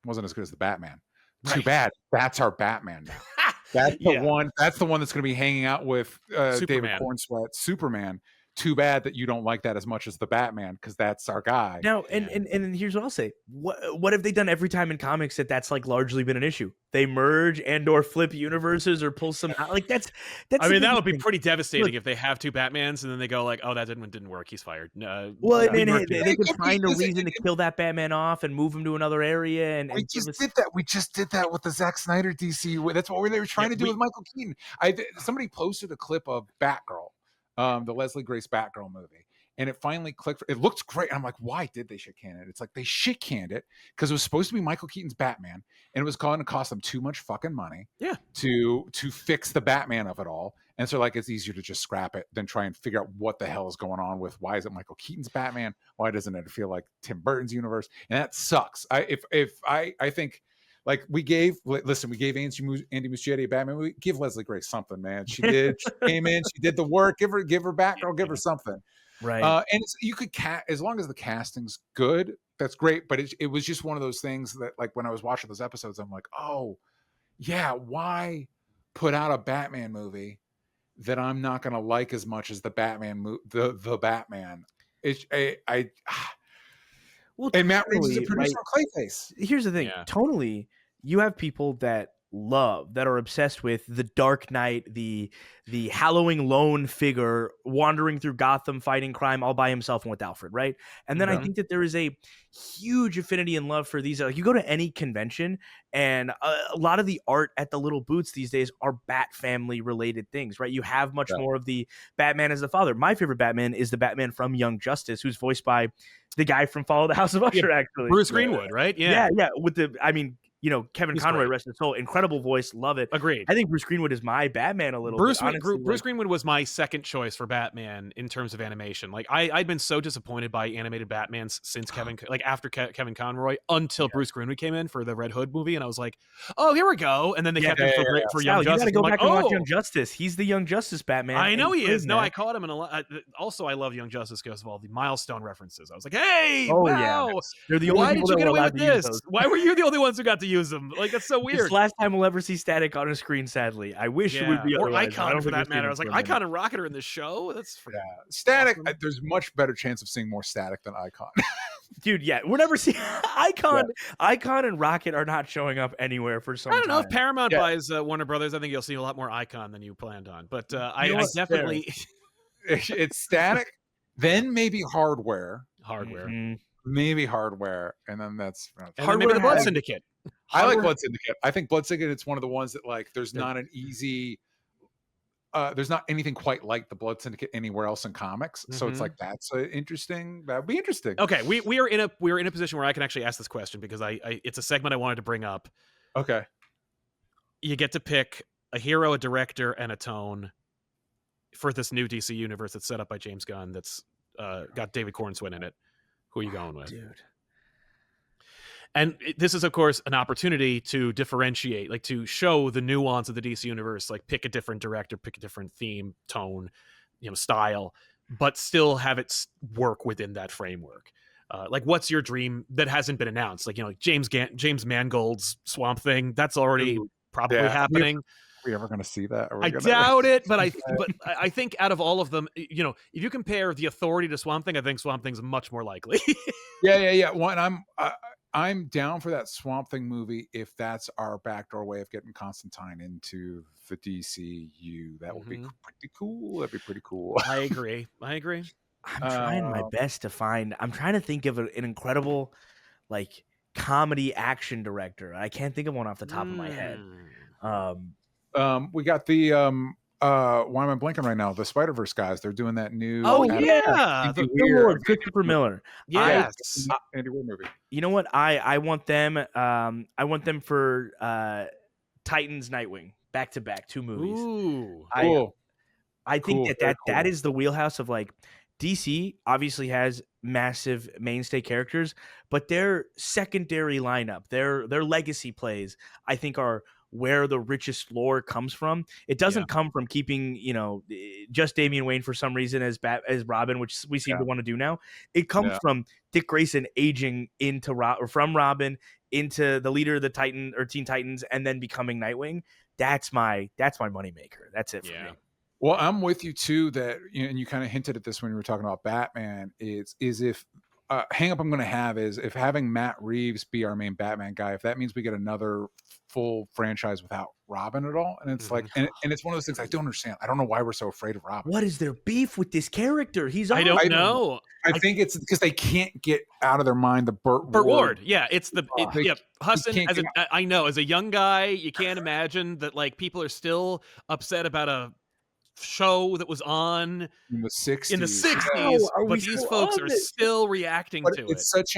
Speaker 2: wasn't as good as the Batman. Too bad. That's our Batman now. That's the one. That's the one that's going to be hanging out with David Cornsweet, Superman. Too bad that you don't like that as much as the Batman, because that's our guy.
Speaker 3: Now, and here's what I'll say: what have they done every time in comics that's like largely been an issue? They merge and/or flip universes or pull some like that's.
Speaker 1: I mean, that would be pretty devastating if they have two Batmans and then they go like, "Oh, that didn't work. He's fired."
Speaker 3: Well, and then they can find a reason to kill that Batman off and move him to another area. And
Speaker 2: we just did that. We just did that with the Zack Snyder DC. That's what they were trying to do with Michael Keaton. Somebody posted a clip of Batgirl. The Leslie Grace Batgirl movie, and it finally clicked. It looked great. I'm like, why did they shit can it? It's like they shit canned it because it was supposed to be Michael Keaton's Batman, and it was going to cost them too much fucking money. To fix the Batman of it all, and so like it's easier to just scrap it than try and figure out what the hell is going on with why is it Michael Keaton's Batman? Why doesn't it feel like Tim Burton's universe? And that sucks. I think. Like we gave Andy Muschietti a Batman movie. Give Leslie Grace something, man. She did. She came in. She did the work. Give her Batgirl. Give her something.
Speaker 3: Right.
Speaker 2: And you could as long as the casting's good, that's great. But it was just one of those things that, like, when I was watching those episodes, I'm like, oh, yeah. Why put out a Batman movie that I'm not going to like as much as the Batman the Batman?
Speaker 3: Well,
Speaker 2: and Matt Reeves is a producer on Clayface.
Speaker 3: Here's the thing. Tonally, you have people that are obsessed with the Dark Knight, the hallowing lone figure wandering through Gotham fighting crime all by himself and with Alfred, right? And then I think that there is a huge affinity and love for these. Like, you go to any convention, and a lot of the art at the little booths these days are Bat family related things, right? You have much more of the Batman as the father. My favorite Batman is the Batman from Young Justice, who's voiced by the guy from Follow the House of Usher, actually.
Speaker 1: Bruce Greenwood, right? Yeah.
Speaker 3: With Kevin Conroy, rest his soul, incredible voice, love it.
Speaker 1: Agreed.
Speaker 3: I think Bruce Greenwood is my Batman a little bit. Honestly,
Speaker 1: Bruce Greenwood was my second choice for Batman in terms of animation. Like I'd been so disappointed by animated Batmans since after Kevin Conroy until Bruce Greenwood came in for the Red Hood movie, and I was like, oh, here we go. And then they kept him for Young Justice.
Speaker 3: You got to go back and watch Young Justice. He's the Young Justice Batman.
Speaker 1: I know he is. No, I caught him in a lot. Also, I love Young Justice because of all the milestone references. I was like, hey, wow,
Speaker 3: they're the only
Speaker 1: why
Speaker 3: people
Speaker 1: did you
Speaker 3: that
Speaker 1: get
Speaker 3: were
Speaker 1: away
Speaker 3: allowed
Speaker 1: with
Speaker 3: to use
Speaker 1: this?
Speaker 3: those.
Speaker 1: Why were you the only ones who got to use them? Like, that's so weird.
Speaker 3: It's the last time we'll ever see Static on a screen, sadly. I wish it would be
Speaker 1: or
Speaker 3: otherwise.
Speaker 1: Icon for that matter. I was like, Icon and Rocket are in this show. That's
Speaker 2: Static.
Speaker 1: awesome.
Speaker 2: There's much better chance of seeing more Static than Icon.
Speaker 3: Dude, we're never seeing Icon. Icon and Rocket are not showing up anywhere for some time.
Speaker 1: I don't know if Paramount buys Warner Brothers. I think you'll see a lot more Icon than you planned on. But I definitely
Speaker 2: it's Static, then maybe Hardware,
Speaker 3: Mm-hmm.
Speaker 2: Hardware, and then that's
Speaker 1: maybe the Blood Syndicate.
Speaker 2: I like Blood Syndicate. I think Blood Syndicate, it's one of the ones that, like, there's not an easy there's not anything quite like the Blood Syndicate anywhere else in comics. So it's like, that's interesting. That would be interesting.
Speaker 1: Okay, we are in a position where I can actually ask this question because it's a segment I wanted to bring up.
Speaker 2: Okay.
Speaker 1: You get to pick a hero, a director, and a tone for this new DC universe that's set up by James Gunn that's got David Cornsweet in it. Who are you going with?
Speaker 3: Dude.
Speaker 1: And this is, of course, an opportunity to differentiate, like to show the nuance of the DC universe, like pick a different director, pick a different theme, tone, style, but still have it work within that framework. Like, what's your dream that hasn't been announced? Like, James Mangold's Swamp Thing, that's already probably happening.
Speaker 2: Are we ever going to see that?
Speaker 1: I doubt it, but I think out of all of them, if you compare the Authority to Swamp Thing, I think Swamp Thing's much more likely.
Speaker 2: Yeah. One, I'm down for that Swamp Thing movie if that's our backdoor way of getting Constantine into the DCU. That would be pretty cool. That'd be pretty cool.
Speaker 1: I agree.
Speaker 3: I'm trying my best to find. I'm trying to think of an incredible, like, comedy action director. I can't think of one off the top of my head.
Speaker 2: We got the why am I blanking right now? The Spider-Verse guys. They're doing that new.
Speaker 3: The Christopher Miller.
Speaker 1: Yes,
Speaker 2: Andy Weir movie.
Speaker 3: You know what? I want them. I want them for Titans Nightwing back to back 2 movies.
Speaker 1: Ooh,
Speaker 2: cool.
Speaker 3: I think that is the wheelhouse of, like, DC obviously has massive mainstay characters, but their secondary lineup, their legacy plays, I think are where the richest lore comes from. It doesn't come from keeping, just Damian Wayne for some reason as Robin, which we seem to want to do now. It comes from Dick Grayson aging into from Robin into the leader of the Teen Titans, and then becoming Nightwing. That's my moneymaker. That's it for me.
Speaker 2: Well, I'm with you too. That and you kind of hinted at this when you were talking about Batman. Is if hang up I'm going to have is if having Matt Reeves be our main Batman guy. If that means we get another full franchise without Robin at all, and it's like, and it's one of those things I don't understand. I don't know why we're so afraid of Robin.
Speaker 3: What is their beef with this character?
Speaker 1: I don't know.
Speaker 2: I think it's because they can't get out of their mind the Burt
Speaker 1: Ward. Yeah, it's the Husson. I know, as a young guy, you can't imagine that like people are still upset about a show that was on
Speaker 2: in the 60s.
Speaker 1: But these folks are still reacting to it.
Speaker 2: It's such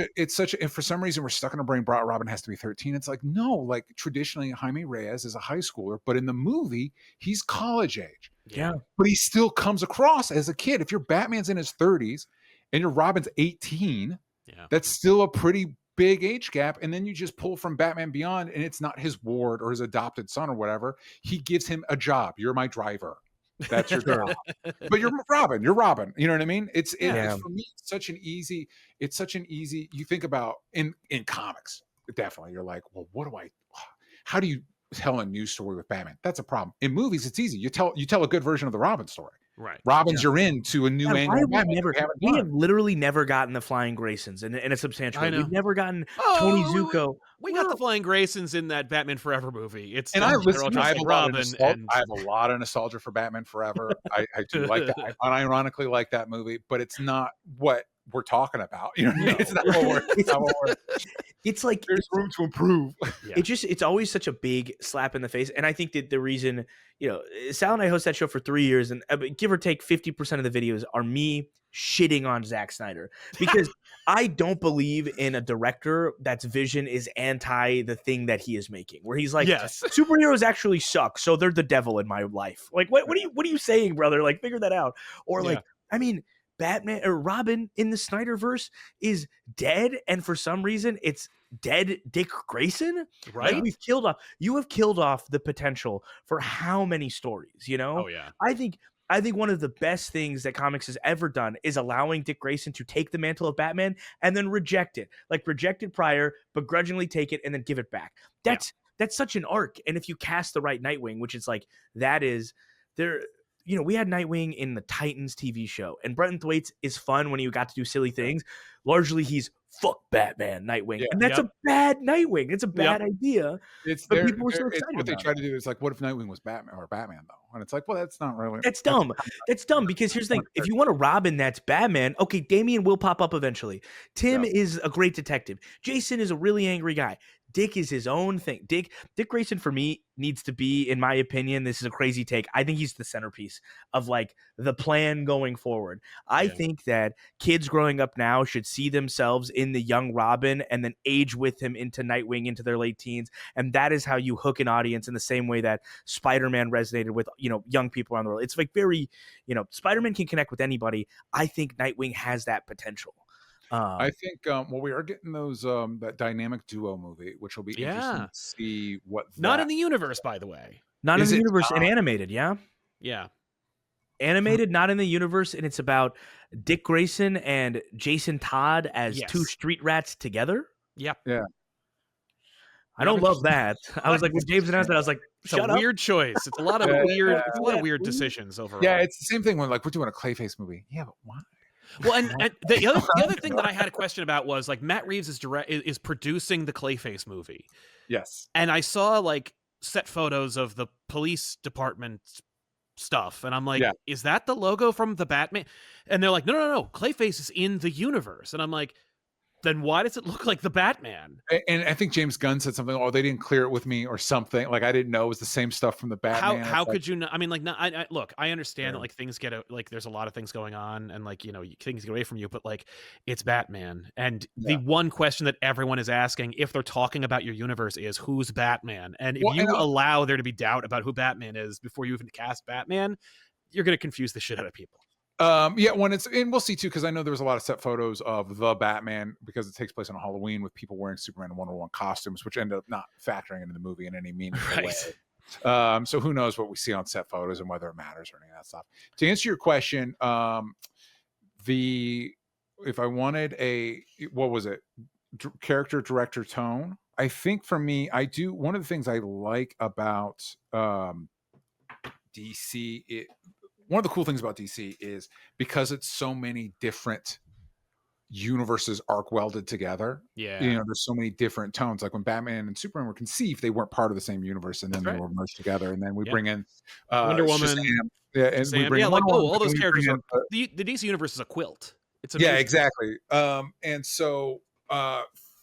Speaker 2: a, and for some reason we're stuck in our brain. Robin has to be 13. It's like, no, like traditionally Jaime Reyes is a high schooler, but in the movie he's college age.
Speaker 3: Yeah,
Speaker 2: but he still comes across as a kid. If your Batman's in his 30s and your Robin's 18, that's still a pretty big age gap. And then you just pull from Batman Beyond, and it's not his ward or his adopted son or whatever. He gives him a job. You're my driver. That's your job. But you're Robin. You know what I mean? It's for me, it's such an easy, you think about in comics, definitely. You're like, well, how do you tell a new story with Batman? That's a problem. In movies, it's easy. You tell a good version of the Robin story.
Speaker 1: Right.
Speaker 2: Robin's you're into a new angle.
Speaker 3: We have literally never gotten the Flying Graysons in a substantial way. We've never gotten Tony Zuko.
Speaker 1: We got the Flying Graysons in that Batman Forever movie.
Speaker 2: I have a lot of nostalgia for Batman Forever. I do like that. I unironically like that movie, but it's not what we're talking about. You know what I mean? It's not what we're
Speaker 3: it's like
Speaker 2: there's room to improve.
Speaker 3: It's always such a big slap in the face. And I think that the reason, Sal and I host that show for 3 years, and give or take 50% of the videos are me shitting on Zack Snyder, because I don't believe in a director that's vision is anti the thing that he is making, where he's like, superheroes actually suck, so they're the devil in my life. Like, what are you saying, brother? Like, figure that out. Or like, I mean, Batman or Robin in the Snyderverse is dead, and for some reason it's dead Dick Grayson.
Speaker 1: Right.
Speaker 3: Like, you have killed off the potential for how many stories,
Speaker 1: Oh yeah.
Speaker 3: I think one of the best things that comics has ever done is allowing Dick Grayson to take the mantle of Batman and then reject it. Like, reject it prior, begrudgingly take it and then give it back. That's such an arc. And if you cast the right Nightwing, which is like, that is there. We had Nightwing in the Titans TV show, and Brenton Thwaites is fun when you got to do silly things. Largely, he's fuck Batman Nightwing, and that's a bad Nightwing. It's a bad idea.
Speaker 2: But people were so excited. What they try to do is like, what if Nightwing was Batman though? And it's like, well, that's not really.
Speaker 3: That's dumb. That's dumb, because here's the thing: if you want a Robin that's Batman, okay, Damian will pop up eventually. Tim is a great detective. Jason is a really angry guy. Dick is his own thing. Dick Grayson, for me, needs to be, in my opinion, this is a crazy take, I think he's the centerpiece of like the plan going forward. I think that kids growing up now should see themselves in the young Robin and then age with him into Nightwing into their late teens. And that is how you hook an audience, in the same way that Spider-Man resonated with, young people around the world. It's like very, Spider-Man can connect with anybody. I think Nightwing has that potential.
Speaker 2: I think we are getting those that dynamic duo movie, which will be interesting to see what.
Speaker 1: Not in the universe, by the way.
Speaker 3: Not in the universe, and animated, animated, not in the universe, and it's about Dick Grayson and Jason Todd as two street rats together.
Speaker 1: Yeah.
Speaker 3: I don't love that. I was like, when James announced that, I was like,
Speaker 1: it's a weird choice. It's a lot of weird decisions overall.
Speaker 2: Yeah, it's the same thing when like we're doing a Clayface movie. Yeah, but why?
Speaker 1: Well, and the other thing that I had a question about was like Matt Reeves is producing the Clayface movie.
Speaker 2: Yes.
Speaker 1: And I saw like set photos of the police department stuff, and I'm like, is that the logo from the Batman? And they're like, no, Clayface is in the universe. And I'm like, then why does it look like the Batman?
Speaker 2: And I think James Gunn said something, they didn't clear it with me or something. Like, I didn't know it was the same stuff from the Batman.
Speaker 1: How could you not? I mean, like, look, I understand that like things get like there's a lot of things going on, and like, things get away from you, but like, it's Batman. And the one question that everyone is asking, if they're talking about your universe, is who's Batman? And if you allow there to be doubt about who Batman is before you even cast Batman, you're going to confuse the shit out of people.
Speaker 2: Yeah, when it's, and we'll see too, because I know there was a lot of set photos of the Batman because it takes place on Halloween with people wearing Superman and Wonder Woman costumes, which ended up not factoring into the movie in any meaningful way. So who knows what we see on set photos and whether it matters or any of that stuff. To answer your question, if I wanted a, what was it, character, director, tone, I think for me, I do, one of the things I like about DC, one of the cool things about DC is because it's so many different universes arc welded together.
Speaker 1: Yeah.
Speaker 2: You know, there's so many different tones. Like when Batman and Superman were conceived, they weren't part of the same universe, and then they were merged together. And then we bring in
Speaker 1: Wonder Woman,
Speaker 2: Shazam, and we bring
Speaker 1: like
Speaker 2: Woman,
Speaker 1: all those characters
Speaker 2: in,
Speaker 1: are the DC universe is a quilt. It's
Speaker 2: yeah, exactly. And so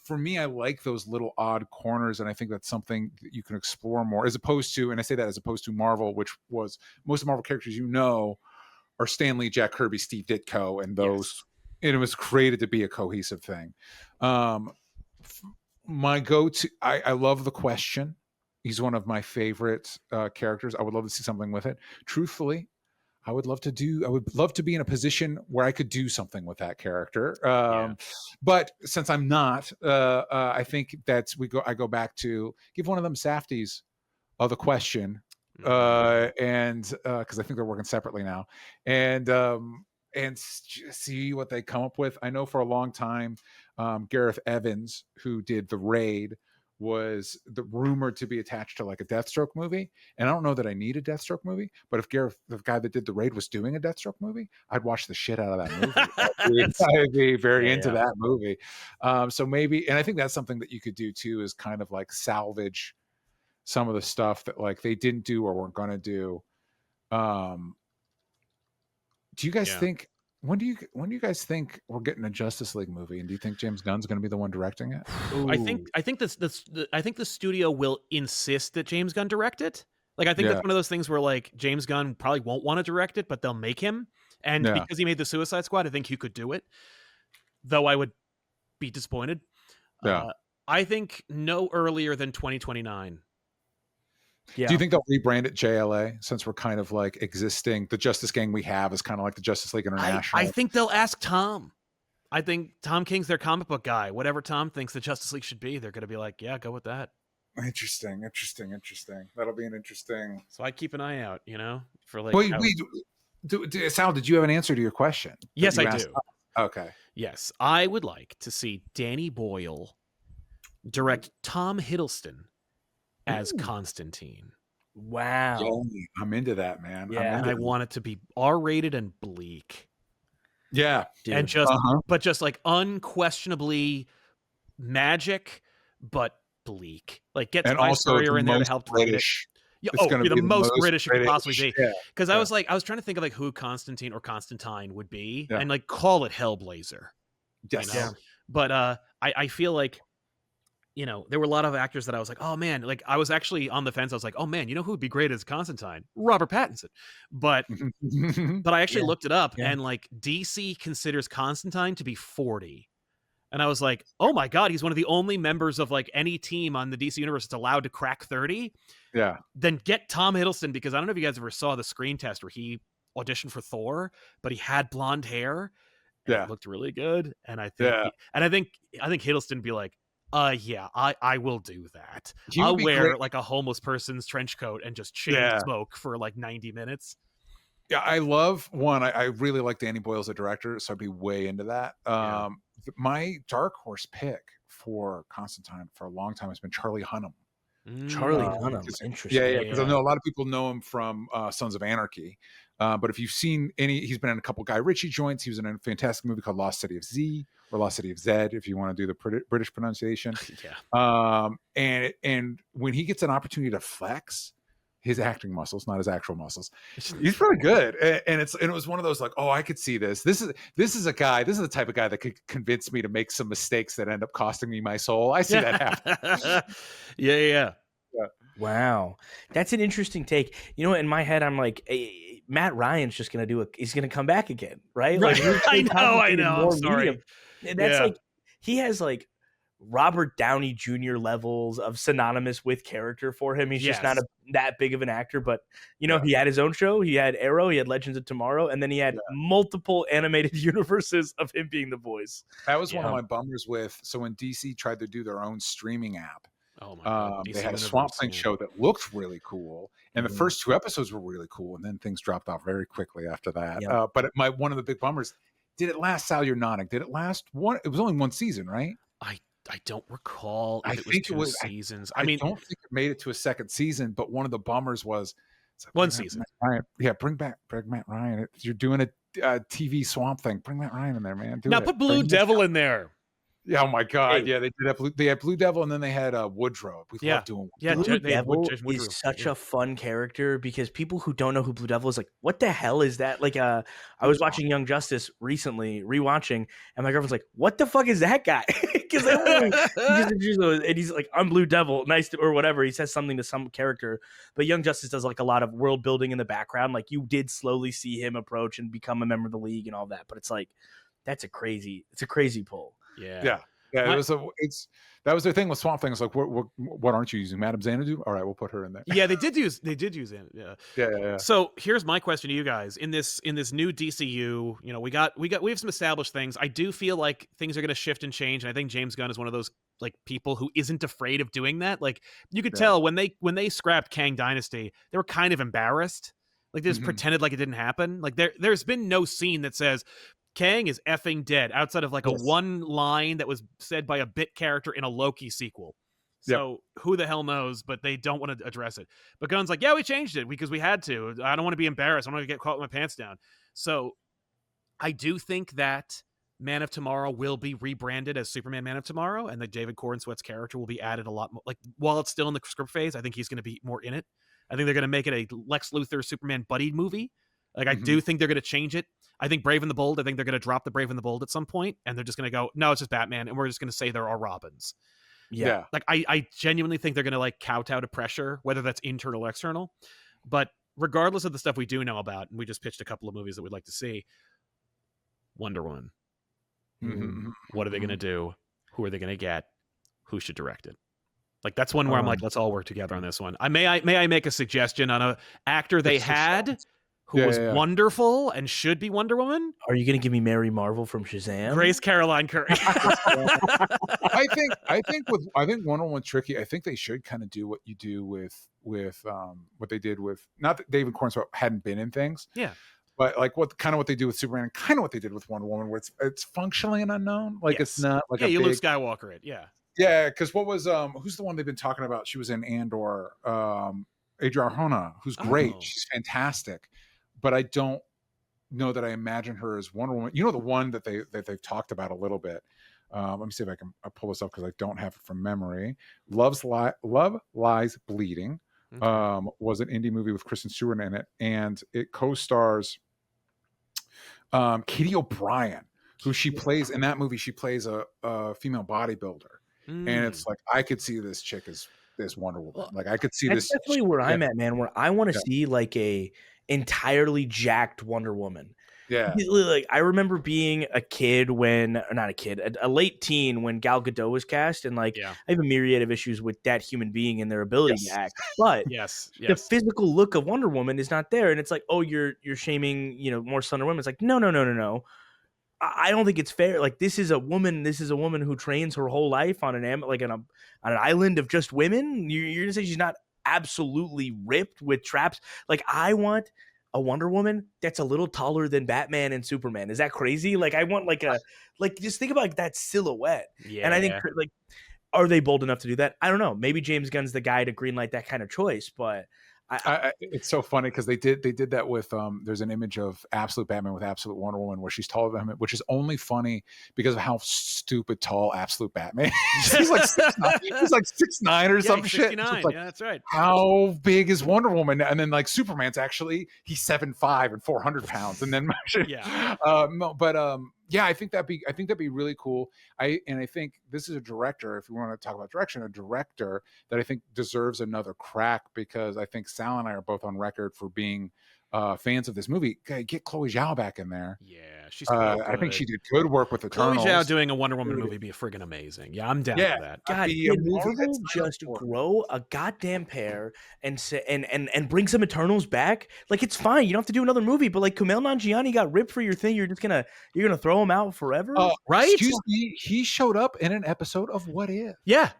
Speaker 2: for me, I like those little odd corners, and I think that's something that you can explore more, as opposed to, and I say that as opposed to Marvel, which was most of Marvel characters, are Stan Lee, Jack Kirby, Steve Ditko, and those, and it was created to be a cohesive thing. My go-to, I love the Question. He's one of my favorite characters. I would love to see something with it. Truthfully, I would love to be in a position where I could do something with that character. But since I'm not, I think I go back to give one of them Safdies of the Question. And because I think they're working separately now, and see what they come up with. I know for a long time, Gareth Evans, who did The Raid, was rumored to be attached to like a Deathstroke movie, and I don't know that I need a Deathstroke movie, but if Gareth, the guy that did The Raid, was doing a Deathstroke movie, I'd watch the shit out of that movie. I'd be very into that movie. So maybe, and I think that's something that you could do too, is kind of like salvage some of the stuff that like they didn't do or weren't going to do. Do you guys think, when do you guys think we're getting a Justice League movie, and do you think James Gunn's going to be the one directing it?
Speaker 1: I think the studio will insist that James Gunn direct it. Like, I think that's one of those things where like James Gunn probably won't want to direct it, but they'll make him. And because he made the Suicide Squad, I think he could do it. Though I would be disappointed. I think no earlier than 2029.
Speaker 2: Yeah. Do you think they'll rebrand it JLA, since we're kind of like existing? The Justice Gang we have is kind of like the Justice League International.
Speaker 1: I think they'll ask Tom. I think Tom King's their comic book guy. Whatever Tom thinks the Justice League should be, they're going to be like, yeah, go with that.
Speaker 2: Interesting. That'll be an interesting.
Speaker 1: So I keep an eye out, for like.
Speaker 2: Wait, Sal, did you have an answer to your question?
Speaker 1: Yes, I do.
Speaker 2: Okay.
Speaker 1: Yes, I would like to see Danny Boyle direct Tom Hiddleston as Constantine.
Speaker 3: Wow.
Speaker 2: Yeah, I'm into that, man.
Speaker 3: Yeah.
Speaker 1: And I want it to be R-rated and bleak.
Speaker 2: Yeah.
Speaker 1: Dude. And just like unquestionably magic, but bleak. Like get Spy Spurrier in there to help British. Yeah, be the most British it could possibly be. Because I was trying to think of like who Constantine or Constantine would be, and like call it Hellblazer.
Speaker 2: Yes.
Speaker 1: You know? But I feel like, there were a lot of actors that I was like, oh man, like I was actually on the fence. I was like, oh man, who would be great as Constantine? Robert Pattinson. But I actually looked it up, and like DC considers Constantine to be 40. And I was like, oh my God, he's one of the only members of like any team on the DC universe that's allowed to crack 30.
Speaker 2: Yeah.
Speaker 1: Then get Tom Hiddleston, because I don't know if you guys ever saw the screen test where he auditioned for Thor, but he had blonde hair. And it looked really good. And I think I think Hiddleston would be like, I will do that. I'll wear like a homeless person's trench coat and just chain smoke for like 90 minutes.
Speaker 2: Yeah, I love I really like Danny Boyle as a director, so I'd be way into that. My dark horse pick for Constantine for a long time has been Charlie Hunnam.
Speaker 3: Charlie Hunnam, interesting.
Speaker 2: Yeah, because I know a lot of people know him from Sons of Anarchy. But if you've seen he's been in a couple Guy Ritchie joints. He was in a fantastic movie called Lost City of Z, or Lost City of Zed, if you want to do the British pronunciation. And when he gets an opportunity to flex his acting muscles, not his actual muscles, he's really good. And it was one of those like, oh, I could see this. This is the type of guy that could convince me to make some mistakes that end up costing me my soul. I see that happen.
Speaker 1: Yeah.
Speaker 3: Wow, that's an interesting take. In my head, I'm like, Matt Ryan's just gonna he's gonna come back again, right? Like,
Speaker 1: I know. I'm sorry.
Speaker 3: That's like, he has like Robert Downey Jr. levels of synonymous with character for him. He's just not that big of an actor, but he had his own show. He had Arrow, he had Legends of Tomorrow, and then he had multiple animated universes of him being the voice.
Speaker 2: That was one of my bummers with. So when DC tried to do their own streaming app,
Speaker 1: oh my God,
Speaker 2: they had a Swamp Thing show that looked really cool, and the first 2 episodes were really cool, and then things dropped off very quickly after that. But one of the big bummers, did it last? Sal, you're nodding. Did it last one? It was only 1 season, right?
Speaker 1: I don't recall.
Speaker 2: I think it was
Speaker 1: 2 seasons.
Speaker 2: I mean, I don't think it made it to a second season, but one of the bummers was
Speaker 1: like, 1 season.
Speaker 2: Bring back Matt Ryan. You're doing a TV Swamp Thing. Bring Matt Ryan in there, man.
Speaker 1: Put Blue Devil in there.
Speaker 2: Yeah, oh my God. Hey. Yeah, they did have they had Blue Devil, and then they had Woodrow. We love doing
Speaker 3: Blue Devil is such a fun character, because people who don't know who Blue Devil is, like, what the hell is that? Like, I was watching Young Justice recently, rewatching, and my girlfriend's like, what the fuck is that guy? Because and he's like, I'm Blue Devil, or whatever. He says something to some character, but Young Justice does like a lot of world building in the background. Like, you did slowly see him approach and become a member of the League and all that, but it's like, it's a crazy pull.
Speaker 2: Yeah. That was the thing with Swamp Thing. It's like, what aren't you using? Madame Xanadu? All right, we'll put her in there.
Speaker 1: Yeah, they did use it. Yeah. So here's my question to you guys. In this new DCU, we have some established things. I do feel like things are going to shift and change, and I think James Gunn is one of those like people who isn't afraid of doing that. Like, you could tell when they scrapped Kang Dynasty, they were kind of embarrassed. Like, they just pretended like it didn't happen. Like, there's been no scene that says Kang is effing dead outside of like a one line that was said by a bit character in a Loki sequel. So who the hell knows, but they don't want to address it. But Gunn's like, yeah, we changed it because we had to. I don't want to be embarrassed. I don't want to get caught with my pants down. So I do think that Man of Tomorrow will be rebranded as Superman Man of Tomorrow, and that David Corenswet's character will be added a lot more. Like, while it's still in the script phase, I think he's going to be more in it. I think they're going to make it a Lex Luthor Superman buddy movie. Like, I do think they're going to change it. I think Brave and the Bold, I think they're going to drop the Brave and the Bold at some point, and they're just going to go, no, it's just Batman, and we're just going to say there are Robins.
Speaker 2: Yeah.
Speaker 1: Like, I genuinely think they're going to like kowtow to pressure, whether that's internal or external. But regardless of the stuff we do know about, and we just pitched a couple of movies that we'd like to see, Wonder Woman. What are they going to do? Who are they going to get? Who should direct it? Like, that's one where I'm like, let's all work together on this one. May I make a suggestion on a actor they had who was wonderful and should be Wonder Woman?
Speaker 3: Are you going to give me Mary Marvel from Shazam?
Speaker 1: Grace Caroline Curry.
Speaker 2: I think Wonder Woman's tricky. I think they should kind of do what you do with what they did with, not that David Cornswell hadn't been in things.
Speaker 1: Yeah.
Speaker 2: But like what they do with Superman, and kind of what they did with Wonder Woman, where it's functionally an unknown. Like, it's not like
Speaker 1: you Luke Skywalker it.
Speaker 2: Yeah, because what was who's the one they've been talking about? She was in Andor, Adria Arjona, who's great. She's fantastic, but I don't know that I imagine her as Wonder Woman. You know, the one that they've talked about a little bit. Let me see if I can pull this up because I don't have it from memory. Love Lies Bleeding was an indie movie with Kristen Stewart in it, and it co-stars Katie O'Brien, who she plays in that movie. She plays a female bodybuilder. And it's like, I could see this chick as this Wonder Woman. Like, I could see
Speaker 3: that's
Speaker 2: this.
Speaker 3: That's definitely where I'm at, man. Where I want to see like a entirely jacked Wonder Woman.
Speaker 2: Yeah.
Speaker 3: Like, I remember being a kid a late teen when Gal Gadot was cast, and like, I have a myriad of issues with that human being and their ability to act. But the physical look of Wonder Woman is not there, and it's like, oh, you're shaming, more Wonder Women. It's like, no. I don't think it's fair. Like, this is a woman who trains her whole life on an island of just women. You're gonna say she's not absolutely ripped with traps? Like, I want a Wonder Woman that's a little taller than Batman and Superman. Is that crazy? Like, I want just think about that silhouette. Yeah. And I think, like, are they bold enough to do that? I don't know. Maybe James Gunn's the guy to greenlight that kind of choice, but
Speaker 2: it's so funny because they did that with there's an image of Absolute Batman with Absolute Wonder Woman where she's taller than him, which is only funny because of how stupid tall Absolute Batman is. He's like 6'9", he's like 6'9" or some shit. Like,
Speaker 1: yeah, that's right.
Speaker 2: How big is Wonder Woman? And then like Superman's actually he's 7'5" and 400 pounds. And then I think that'd be really cool. I think this is a director, if you want to talk about direction, a director that I think deserves another crack, because I think Sal and I are both on record for being fans of this movie, get Chloe Zhao back in there.
Speaker 1: Yeah, she's so
Speaker 2: I think
Speaker 1: good.
Speaker 2: she did good work with
Speaker 1: Chloe
Speaker 2: Eternals.
Speaker 1: Zhao doing a Wonder Woman movie would be friggin' amazing. Yeah, I'm down for that.
Speaker 3: God,
Speaker 2: be a
Speaker 3: can
Speaker 2: movie
Speaker 3: Marvel
Speaker 2: that's signed up
Speaker 3: just
Speaker 2: for.
Speaker 3: grow a goddamn pair and say and bring some Eternals back? Like, it's fine. You don't have to do another movie, but like Kumail Nanjiani got ripped for your thing. You're gonna throw him out forever,
Speaker 1: right?
Speaker 2: Excuse me, he showed up in an episode of What If.
Speaker 1: Yeah.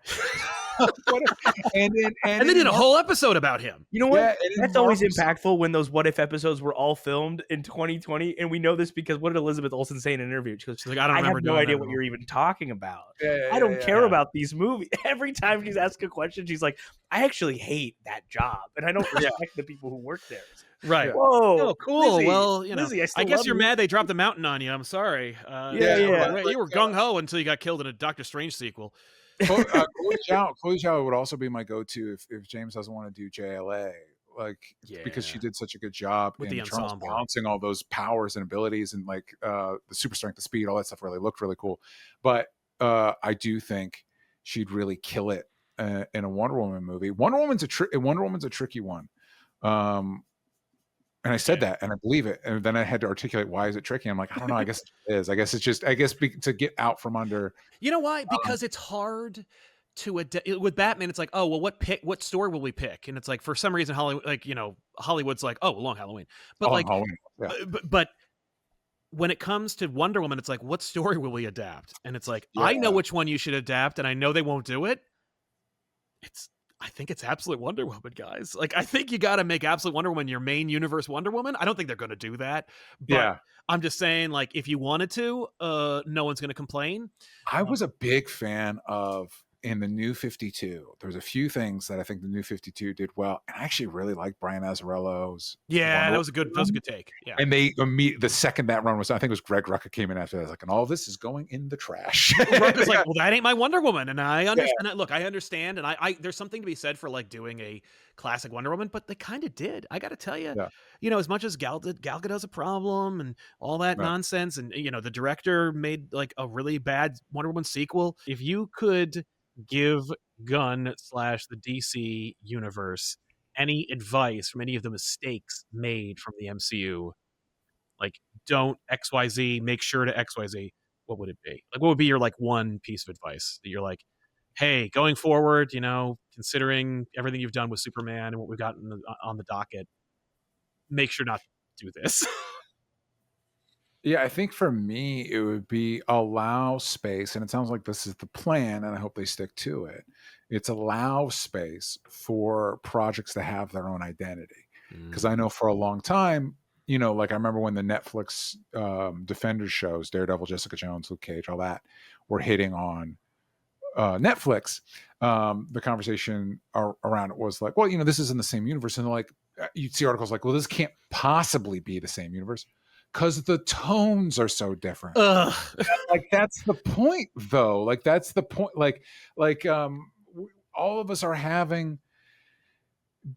Speaker 2: and
Speaker 1: they did a whole episode about him.
Speaker 3: You know what?
Speaker 2: Yeah,
Speaker 3: That's always impactful when those What If episodes were all filmed in 2020, and we know this because what did Elizabeth Olsen say in an interview? She goes,
Speaker 1: She's like, I don't
Speaker 3: I
Speaker 1: remember
Speaker 3: have no
Speaker 1: doing
Speaker 3: idea
Speaker 1: that
Speaker 3: what
Speaker 1: at
Speaker 3: you're
Speaker 1: all.
Speaker 3: even talking about.
Speaker 2: Yeah,
Speaker 3: I don't care
Speaker 1: yeah.
Speaker 3: about these movies. Every time she's asked a question, she's like, I actually hate that job, and I don't respect the people who work there.
Speaker 1: Right.
Speaker 3: Whoa.
Speaker 1: Oh, cool.
Speaker 3: Lizzie,
Speaker 1: Well, you know,
Speaker 3: Lizzie,
Speaker 1: I
Speaker 3: still
Speaker 1: guess
Speaker 3: love
Speaker 1: you're
Speaker 3: you.
Speaker 1: mad they dropped the mountain on you. I'm sorry.
Speaker 3: Yeah.
Speaker 1: You were gung ho until you got killed in a Doctor Strange sequel.
Speaker 2: Chloe Zhao would also be my go-to if James doesn't want to do JLA, because she did such a good job
Speaker 1: With
Speaker 2: in
Speaker 1: the
Speaker 2: terms of
Speaker 1: ensemble.
Speaker 2: balancing all those powers and abilities, and like the super strength, the speed, all that stuff really looked really cool. But I do think she'd really kill it in a Wonder Woman movie. Wonder Woman's a tricky one. And I said that, and I believe it. And then I had to articulate why is it tricky. I'm like, I don't know. I guess it is. I guess to get out from under.
Speaker 1: You know why? Because it's hard to with Batman. It's like, oh well, what story will we pick? And it's like, for some reason, Hollywood's like, oh, Long Halloween. But
Speaker 2: Halloween, yeah.
Speaker 1: but when it comes to Wonder Woman, it's like, what story will we adapt? And it's like, I know which one you should adapt, and I know they won't do it. I think it's Absolute Wonder Woman, guys. Like, I think you got to make Absolute Wonder Woman your main universe Wonder Woman. I don't think they're going to do that. But I'm just saying, like, if you wanted to, no one's going to complain.
Speaker 2: I was a big fan of, in the New 52, there's a few things that I think the New 52 did well. And I actually really liked Brian Azzarello's.
Speaker 1: Yeah, that was a good take. Yeah.
Speaker 2: And the second that run was, I think it was Greg Rucka came in after that. I was like, and all this is going in the trash.
Speaker 1: Rucka's like, well, that ain't my Wonder Woman. And I understand that. Look, I understand. And I there's something to be said for like doing a classic Wonder Woman, but they kind of did. I got to tell you, you know, as much as Gal Gadot's a problem and all that nonsense. And, you know, the director made like a really bad Wonder Woman sequel. If you could give Gunn / the DC universe any advice from any of the mistakes made from the MCU, like don't XYZ, make sure to XYZ, what would it be? Like, what would be your like one piece of advice that you're like, hey, going forward, you know, considering everything you've done with Superman and what we've got on the docket, make sure not to do this.
Speaker 2: Yeah, I think for me, it would be allow space, and it sounds like this is the plan, and I hope they stick to it. It's allow space for projects to have their own identity. Because I know for a long time, you know, like I remember when the Netflix Defenders shows, Daredevil, Jessica Jones, Luke Cage, all that, were hitting on Netflix. The conversation around it was like, well, you know, this is in the same universe. And like, you'd see articles like, well, this can't possibly be the same universe, because the tones are so different. Like, that's the point, though. Like, that's the point. Like all of us are having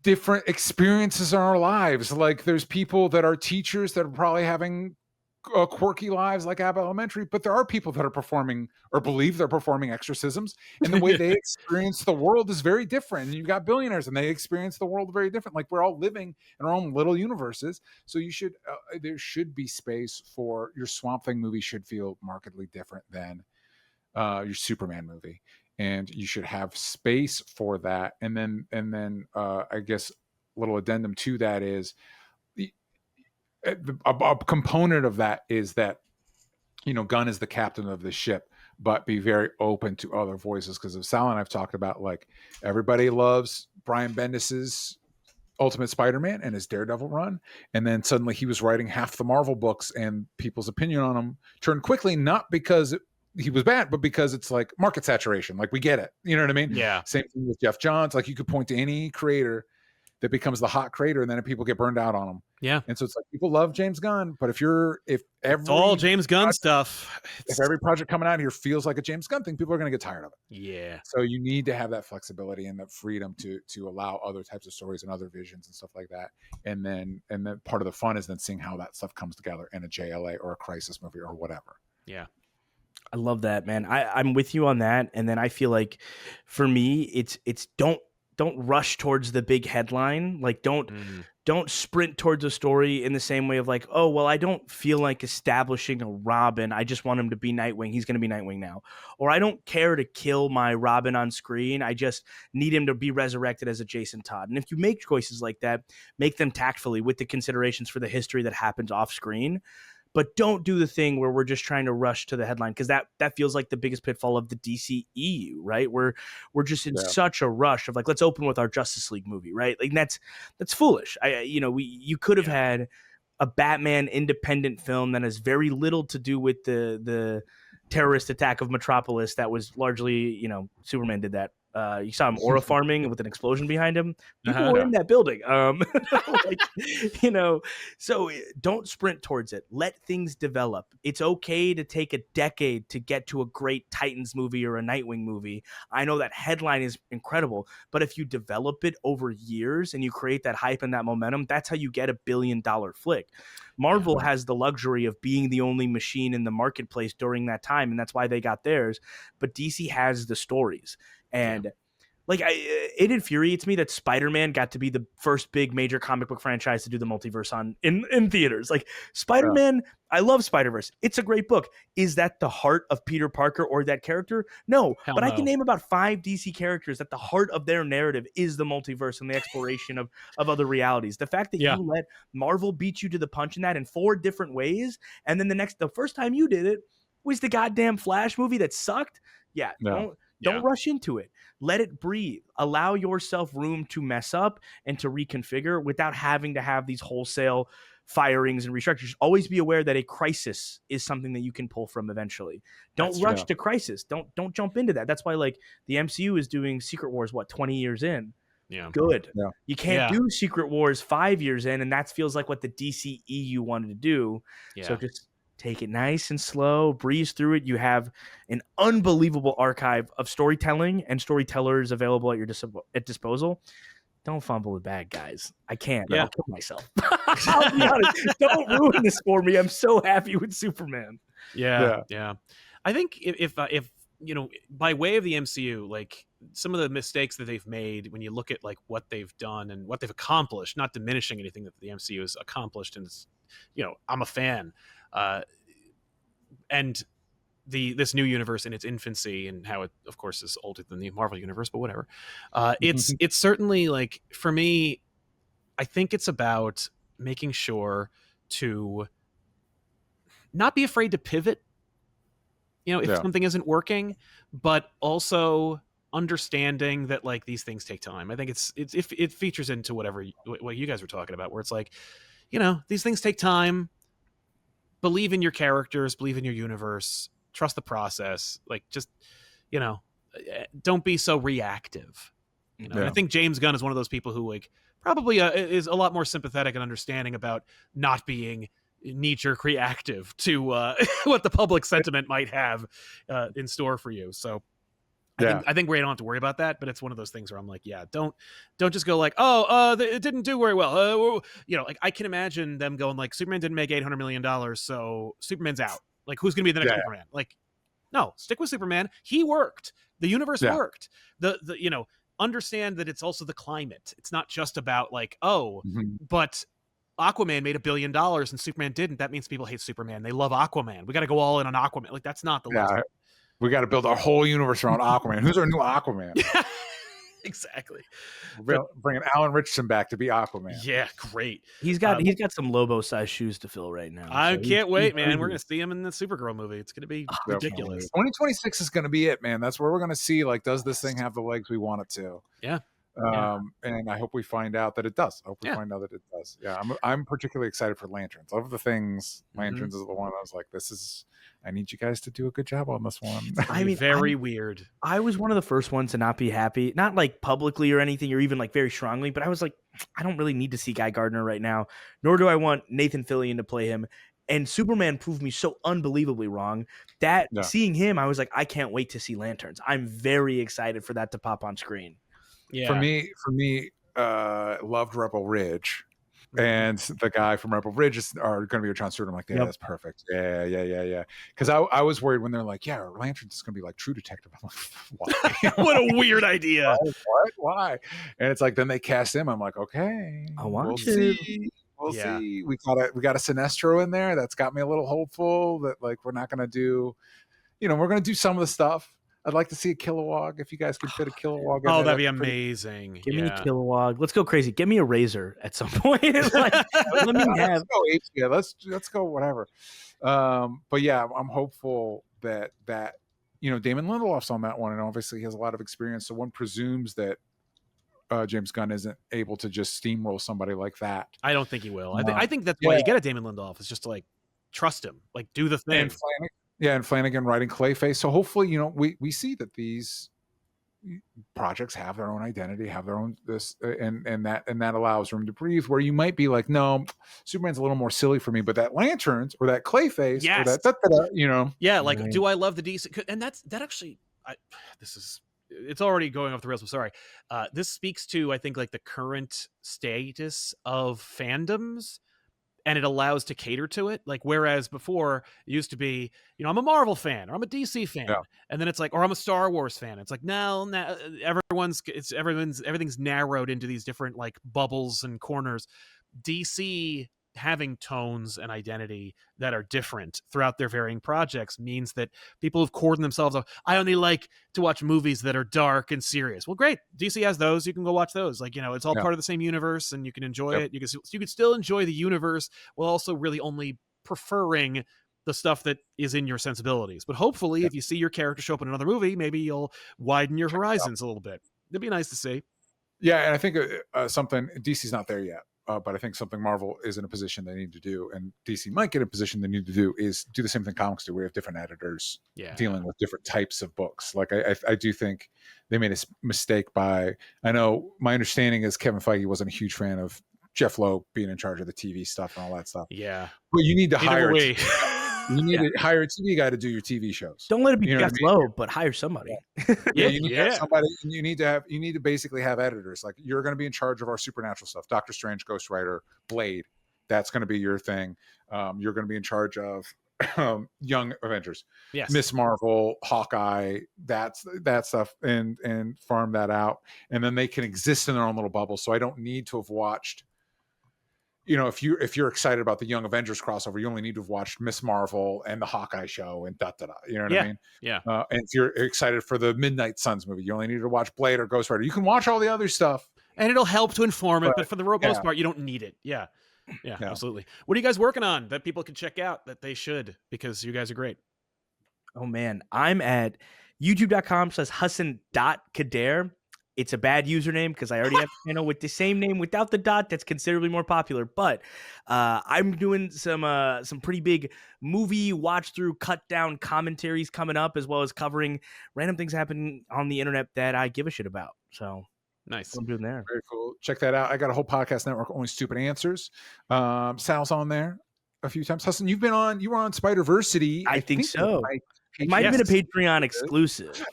Speaker 2: different experiences in our lives. Like, there's people that are teachers that are probably having quirky lives like Abbott Elementary, but there are people that are performing or believe they're performing exorcisms, and the way they experience the world is very different. And you've got billionaires and they experience the world very different. Like, we're all living in our own little universes. So you should there should be space for your Swamp Thing movie should feel markedly different than your Superman movie, and you should have space for that. And then I guess a little addendum to that is a component of that is that, you know, Gunn is the captain of the ship, but be very open to other voices. Because of Sal and I've talked about, like, everybody loves Brian Bendis's Ultimate Spider-Man and his Daredevil run, and then suddenly he was writing half the Marvel books, and people's opinion on him turned quickly, not because he was bad, but because it's like market saturation. Like, we get it, you know what I mean?
Speaker 1: Yeah.
Speaker 2: Same thing with Jeff Johns. Like, you could point to any creator that becomes the hot creator, and then people get burned out on them.
Speaker 1: Yeah.
Speaker 2: And so it's like, people love James Gunn, but if
Speaker 1: it's all James Gunn stuff,
Speaker 2: if every project coming out here feels like a James Gunn thing, people are going to get tired of it.
Speaker 1: Yeah.
Speaker 2: So you need to have that flexibility and that freedom to allow other types of stories and other visions and stuff like that. And then part of the fun is then seeing how that stuff comes together in a JLA or a Crisis movie or whatever.
Speaker 1: Yeah.
Speaker 3: I love that, man. I'm with you on that. And then I feel like for me, it's don't rush towards the big headline. Like, don't don't sprint towards a story in the same way of like, oh, well, I don't feel like establishing a Robin. I just want him to be Nightwing. He's going to be Nightwing now. Or I don't care to kill my Robin on screen. I just need him to be resurrected as a Jason Todd. And if you make choices like that, make them tactfully with the considerations for the history that happens off screen. But don't do the thing where we're just trying to rush to the headline, because that feels like the biggest pitfall of the DC EU, right? We're just in such a rush of like, let's open with our Justice League movie, right? Like that's foolish. You could have had a Batman independent film that has very little to do with the terrorist attack of Metropolis. That was largely, Superman did that. You saw him aura farming with an explosion behind him. People were in that building. So don't sprint towards it. Let things develop. It's okay to take a decade to get to a great Titans movie or a Nightwing movie. I know that headline is incredible, but if you develop it over years and you create that hype and that momentum, that's how you get $1 billion flick. Marvel has the luxury of being the only machine in the marketplace during that time, and that's why they got theirs. But DC has the stories. And it infuriates me that Spider-Man got to be the first big major comic book franchise to do the multiverse in theaters. Like Spider-Man, I love Spider-Verse. It's a great book. Is that the heart of Peter Parker or that character? No, but I can name about 5 DC characters that the heart of their narrative is the multiverse and the exploration of other realities. The fact that you let Marvel beat you to the punch in that in 4 different ways, and then the first time you did it was the goddamn Flash movie that sucked. Don't rush into it. Let it breathe. Allow yourself room to mess up and to reconfigure without having to have these wholesale firings and restructures. Always be aware that a crisis is something that you can pull from eventually. Don't rush to crisis. Don't jump into that. That's why the MCU is doing Secret Wars 20 years in.
Speaker 1: Yeah.
Speaker 3: Good. Yeah. You can't do Secret Wars 5 years in, and that feels like what the DC EU wanted to do. Yeah. So just take it nice and slow, breeze through it. You have an unbelievable archive of storytelling and storytellers available at your disposal. Don't fumble the bag, guys. I can't. I'll kill myself. I'll be honest. Don't ruin this for me. I'm so happy with Superman.
Speaker 1: Yeah. I think if by way of the MCU, some of the mistakes that they've made when you look at what they've done and what they've accomplished, not diminishing anything that the MCU has accomplished, and I'm a fan. And this new universe in its infancy, and how it of course is older than the Marvel universe, but whatever. It's certainly for me, I think it's about making sure to not be afraid to pivot, if something isn't working, but also understanding that these things take time. I think it features into what you guys were talking about, where it's these things take time. Believe in your characters, believe in your universe, trust the process. Don't be so reactive. And I think James Gunn is one of those people who probably is a lot more sympathetic and understanding about not being knee-jerk reactive to what the public sentiment might have in store for you. So I think we don't have to worry about that, but it's one of those things where I'm don't just go it didn't do very well. I can imagine them going Superman didn't make $800 million, so Superman's out. Who's going to be the next Superman? No, stick with Superman. He worked. The universe worked. The understand that it's also the climate. It's not just about but Aquaman made $1 billion and Superman didn't. That means people hate Superman. They love Aquaman. We got to go all in on Aquaman. That's not the lesson.
Speaker 2: We got to build our whole universe around Aquaman. Who's our new Aquaman?
Speaker 1: Exactly.
Speaker 2: Bringing Alan Richardson back to be Aquaman.
Speaker 1: Yeah, great.
Speaker 3: He's got some Lobo-sized shoes to fill right now.
Speaker 1: I can't wait, man. We're going to see him in the Supergirl movie. It's going to be ridiculous.
Speaker 2: 2026 is going to be it, man. That's where we're going to see, does this thing have the legs we want it to?
Speaker 1: Yeah.
Speaker 2: And I hope we find out that it does. I hope we find out that it does. Yeah, I'm particularly excited for Lanterns. Of the things, Lanterns is the one I was I need you guys to do a good job on this one.
Speaker 1: I mean, very weird.
Speaker 3: I was one of the first ones to not be happy, not publicly or anything, or even very strongly, but I was I don't really need to see Guy Gardner right now, nor do I want Nathan Fillion to play him. And Superman proved me so unbelievably wrong that seeing him, I was I can't wait to see Lanterns. I'm very excited for that to pop on screen.
Speaker 2: Yeah. For me, loved Rebel Ridge. and the guy from Rebel Ridge are going to be with John Stewart. I'm like, yeah, that's perfect. Yeah. Because I was worried when they're like, yeah, our Lantern's is going to be like True Detective. I'm like, why?
Speaker 1: What a weird idea.
Speaker 2: What? Why? And it's like, then they cast him. I'm like, okay, we'll see. We'll see. We got a Sinestro in there. That's got me a little hopeful that like we're not going to do, we're going to do some of the stuff. I'd like to see a Kilowog if you guys could fit a Kilowog.
Speaker 1: Oh, that'd be amazing.
Speaker 3: Give me a Kilowog. Let's go crazy. Give me a Razor at some point. Like, let me have.
Speaker 2: Let's go whatever. But yeah, I'm hopeful that Damon Lindelof's on that one, and obviously he has a lot of experience. So one presumes that James Gunn isn't able to just steamroll somebody like that.
Speaker 1: I don't think he will. I think that's why you get a Damon Lindelof. Is just to, like, trust him, like do the thing.
Speaker 2: And Flanagan writing Clayface. So hopefully, we see that these projects have their own identity, have their own this, and that allows room to breathe. Where you might be like, no, Superman's a little more silly for me, but that Lanterns or that Clayface, or that,
Speaker 1: yeah, like, right. Do I love the DC? And that actually, it's already going off the rails. I'm sorry. This speaks to, I think, like the current status of fandoms. And it allows to cater to it. Like, whereas before it used to be, I'm a Marvel fan or I'm a DC fan. Yeah. And then it's like, or I'm a Star Wars fan. It's like, no, everything's narrowed into these different like bubbles and corners. DC having tones and identity that are different throughout their varying projects means that people have cordoned themselves off. I only like to watch movies that are dark and serious. Well, great. DC has those. You can go watch those. Like, it's all part of the same universe and you can enjoy it. You can still enjoy the universe while also really only preferring the stuff that is in your sensibilities. But hopefully if you see your character show up in another movie, maybe you'll widen your horizons a little bit. It'd be nice to see.
Speaker 2: Yeah. And I think something, DC's not there yet. But I think something Marvel is in a position they need to do, and DC might get a position they need to do, is do the same thing comics do. We have different editors dealing with different types of books. Like I do think they made a mistake by, I know my understanding is Kevin Feige wasn't a huge fan of Jeff Loeb being in charge of the TV stuff and all that stuff.
Speaker 1: Yeah.
Speaker 2: But you need to hire to hire a TV guy to do your TV shows.
Speaker 3: Don't let it be Jeff Loeb, but hire somebody.
Speaker 2: You need to have somebody. You need to basically have editors. Like, you're going to be in charge of our supernatural stuff. Doctor Strange, Ghost Rider, Blade. That's going to be your thing. You're going to be in charge of Young Avengers.
Speaker 1: Yes.
Speaker 2: Miss Marvel, Hawkeye. That stuff, and farm that out, and then they can exist in their own little bubble. So I don't need to have watched. If you're excited about the Young Avengers crossover, you only need to have watched Miss Marvel and the Hawkeye show and da-da-da. You know what I mean?
Speaker 1: Yeah.
Speaker 2: And if you're excited for the Midnight Suns movie, you only need to watch Blade or Ghost Rider. You can watch all the other stuff.
Speaker 1: And it'll help to inform it, but for the most part, you don't need it. Yeah, absolutely. What are you guys working on that people can check out that they should, because you guys are great?
Speaker 3: Oh, man. I'm at youtube.com/Hassan.Kader. It's a bad username because I already have a channel with the same name without the dot that's considerably more popular. But I'm doing some pretty big movie watch through, cut down commentaries coming up, as well as covering random things happening on the internet that I give a shit about. So
Speaker 1: nice.
Speaker 3: What I'm doing there.
Speaker 2: Very cool. Check that out. I got a whole podcast network, Only Stupid Answers. Sal's on there a few times. Hassan, you were on Spider-Versity.
Speaker 3: I think so. It might have been a Patreon exclusive.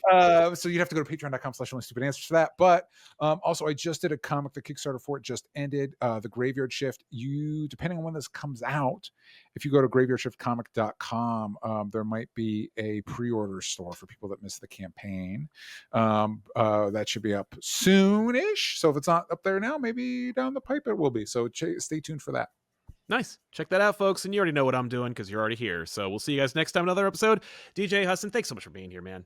Speaker 2: So you'd have to go to patreon.com/onlystupid-answers for that. But also, I just did a comic. The Kickstarter for it just ended. The Graveyard Shift. Depending on when this comes out, if you go to graveyardshiftcomic.com, there might be a pre-order store for people that missed the campaign. That should be up soonish. So if it's not up there now, maybe down the pipe it will be. So stay tuned for that.
Speaker 1: Nice. Check that out, folks. And you already know what I'm doing because you're already here. So we'll see you guys next time, another episode. DJ Hassan, thanks so much for being here, man.